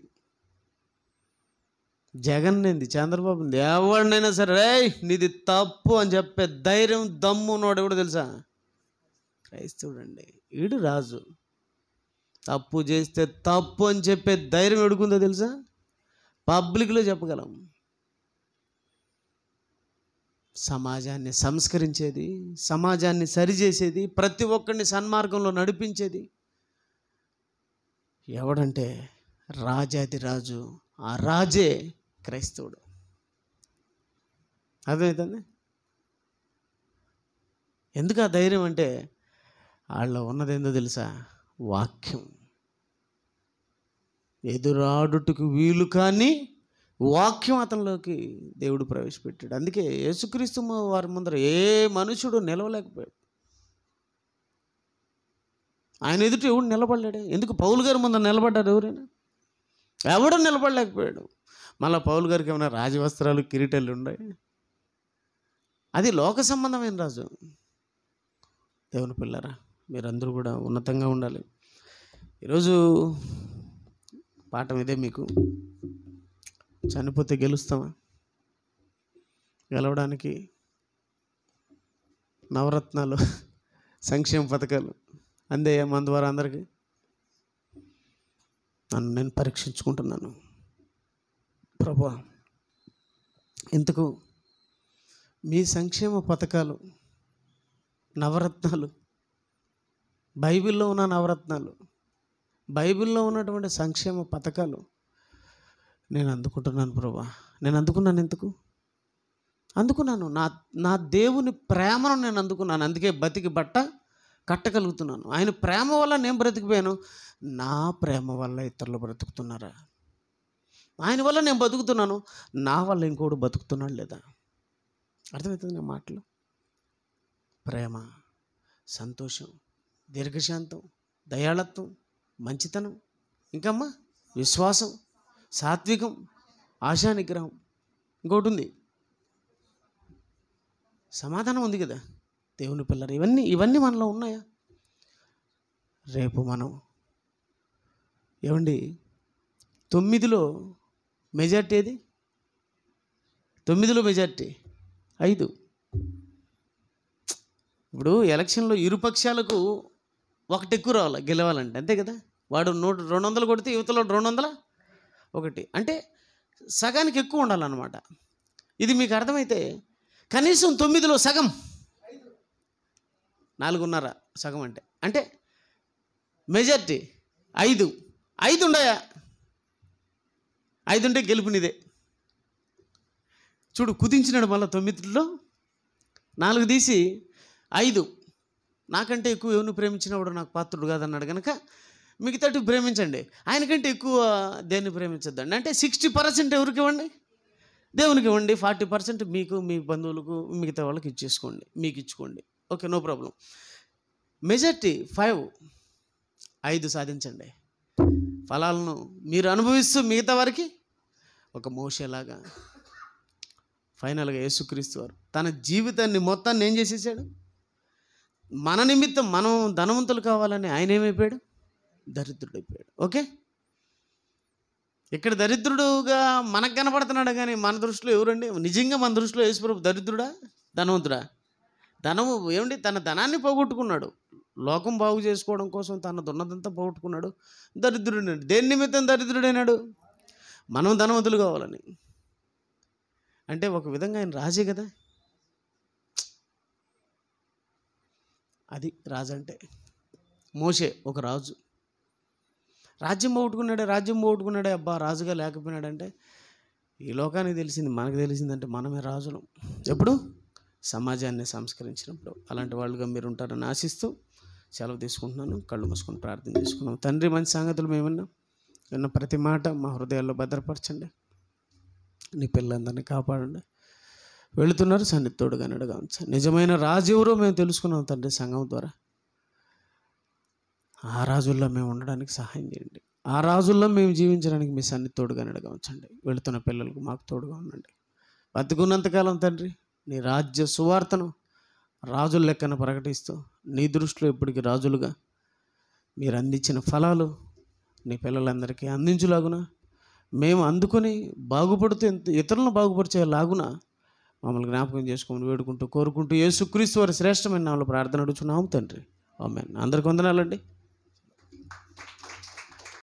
జగన్ ఏంది, చంద్రబాబు ఎవరినైనా సరే రేయ్ నీది తప్పు అని చెప్పే ధైర్యం దమ్ము ఉన్నాడు కూడా తెలుసా? క్రైస్తవుడు అండి. ఈడు రాజు. తప్పు చేస్తే తప్పు అని చెప్పే ధైర్యం ఎడుకుందో తెలుసా? పబ్లిక్లో చెప్పగలం. సమాజాన్ని సంస్కరించేది, సమాజాన్ని సరిచేసేది, ప్రతి ఒక్కరిని సన్మార్గంలో నడిపించేది ఎవడంటే రాజాది రాజు, ఆ రాజే క్రైస్తవుడు. అర్థమవుతుంది? ఎందుకు ఆ ధైర్యం అంటే వాళ్ళలో ఉన్నదేందో తెలుసా? వాక్యం. ఎదురాడుటకు వీలు కానీ వాక్యం అతనిలోకి దేవుడు ప్రవేశపెట్టాడు. అందుకే యేసుక్రీస్తు వారి ముందర ఏ మనుషుడు నిలవలేకపోయాడు. ఆయన ఎదుట ఎవడు నిలబడలేడే. ఎందుకు? పౌలు గారి ముందర నిలబడ్డారు ఎవరైనా? ఎవడో నిలబడలేకపోయాడు. మళ్ళీ పౌలు గారికి ఏమైనా రాజవస్త్రాలు, కిరీటాలు ఉన్నాయి? అది లోక సంబంధమైన రాజు. దేవుని పిల్లరా, మీరందరూ కూడా ఉన్నతంగా ఉండాలి. ఈరోజు పాఠం ఇదే మీకు. చనిపోతే గెలుస్తామా? గెలవడానికి నవరత్నాలు, సంక్షేమ పథకాలు అందేయ మన ద్వారా అందరికీ? నన్ను నేను పరీక్షించుకుంటున్నాను. ప్రభువా, ఇంతకు మీ సంక్షేమ పథకాలు, నవరత్నాలు, బైబిల్లో ఉన్న నవరత్నాలు, బైబిల్లో ఉన్నటువంటి సంక్షేమ పథకాలు నేను అందుకుంటున్నాను ప్రభువా. నేను అందుకున్నాను. ఎందుకు అందుకున్నాను? నా దేవుని ప్రేమను నేను అందుకున్నాను. అందుకే బతికి బట్ట కట్టగలుగుతున్నాను. ఆయన ప్రేమ వల్ల నేను బ్రతికిపోయాను. నా ప్రేమ వల్ల ఇతరులు బ్రతుకుతున్నారా? ఆయన వల్ల నేను బతుకుతున్నాను, నా వల్ల ఇంకోడు బతుకుతున్నాడు లేదా? అర్థమవుతుంది నా మాటలు? ప్రేమ, సంతోషం, దీర్ఘశాంతం, దయాళత్వం, మంచితనం, ఇంకమ్మా విశ్వాసం, సాత్వికం, ఆశా నిగ్రహం, ఇంకోటి ఉంది సమాధానం ఉంది కదా. దేవుని పిల్లలు, ఇవన్నీ మనలో ఉన్నాయా? రేపు మనం ఏమండి 9లో మెజార్టీ ఏది? 9లో మెజార్టీ 5. ఇప్పుడు ఎలక్షన్లో ఇరుపక్షాలకు ఒకటి ఎక్కువ రావాలి గెలవాలంటే, అంతే కదా. వాడు 200 కొడితే యువతలో 201 అంటే సగానికి ఎక్కువ ఉండాలన్నమాట. ఇది మీకు అర్థమైతే కనీసం 9లో సగం, 4.5 సగం అంటే మెజార్టీ 5 ఉండయా? 5 ఉంటే గెలుపునిదే. చూడు, కుదించినాడు మళ్ళీ 9లో 4 తీసి 5. నాకంటే ఎక్కువ ఎవరిని ప్రేమించినప్పుడు నాకు పాత్రుడు కాదన్నాడు కనుక మిగతాటి ప్రేమించండి, ఆయనకంటే ఎక్కువ దేన్ని ప్రేమించద్దండి. అంటే 60% ఎవరికి ఇవ్వండి? దేవునికి ఇవ్వండి. 40% మీకు, మీ బంధువులకు, మిగతా వాళ్ళకి ఇచ్చేసుకోండి, మీకు ఇచ్చుకోండి. Okay, no problem. మెజార్టీ 5 సాధించండి. ఫలాలను మీరు అనుభవిస్తూ మిగతా వారికి ఒక మోషేలాగా. ఫైనల్గా యేసుక్రీస్తు వారు తన జీవితాన్ని మొత్తాన్ని ఏం చేసేసాడు? మన నిమిత్తం మనం ధనవంతులు కావాలని ఆయన ఏమైపోయాడు? దరిద్రుడైపోయాడు. ఓకే, ఇక్కడ దరిద్రుడుగా మనకు కనపడుతున్నాడు కానీ మన దృష్టిలో ఎవరండి? నిజంగా మన దృష్టిలో యేసుప్రభు దరిద్రుడా, ధనవంతుడా? ధనము ఏమండి? తన ధనాన్ని పోగొట్టుకున్నాడు. లోకం బాగు చేసుకోవడం కోసం తన దున్నదంతా పోగొట్టుకున్నాడు. దరిద్రుడైనాడు. దేని నిమిత్తం దరిద్రుడైనాడు? మనం ధనవంతులు కావాలని. అంటే ఒక విధంగా ఆయన రాజే కదా. అది రాజు అంటే. మోషే ఒక రాజు, రాజ్యం పోగొట్టుకున్నాడే. అబ్బా, రాజుగా లేకపోయినాడంటే ఈ లోకానికి తెలిసింది, మనకు తెలిసిందంటే మనమే రాజులం. ఎప్పుడు? సమాజాన్ని సంస్కరించినప్పుడు. అలాంటి వాళ్ళుగా మీరు ఉంటారని ఆశిస్తూ సెలవు తీసుకుంటున్నాను. కళ్ళు మూసుకొని ప్రార్థన చేసుకున్నాం. తండ్రి, మంచి సంగతులు మేము విన్న ప్రతి మాట మా హృదయాల్లో భద్రపరచండి. నీ పిల్లలందరినీ కాపాడండి. వెళుతున్నారు, సన్నిధోడుగా నడుగా ఉంచండి. నిజమైన రాజు ఎవరో మేము తెలుసుకున్నాం తండ్రి సంఘం ద్వారా. ఆ రాజుల్లో మేము ఉండడానికి సహాయం చేయండి. ఆ రాజుల్లో మేము జీవించడానికి మీ సన్నిధోడుగా నడుగా ఉంచండి. వెళుతున్న పిల్లలకు మాకు తోడుగా ఉండండి. బతికున్నంతకాలం తండ్రి నీ రాజ్య సువార్తను రాజుల లెక్కన ప్రకటిస్తూ నీ దృష్టిలో ఇప్పటికీ రాజులుగా మీరు అందించిన ఫలాలు నీ పిల్లలందరికీ అందించులాగున మేము అందుకొని బాగుపడుతూ ఇతరులను బాగుపరిచేలాగున మమ్మల్ని జ్ఞాపకం చేసుకోమని వేడుకుంటూ కోరుకుంటూ యేసుక్రీస్తు వారి శ్రేష్టమైన నామములో ప్రార్థన అడుగుచున్నాము తండ్రి. ఆమేన్. అందరికీ వందనాలండి.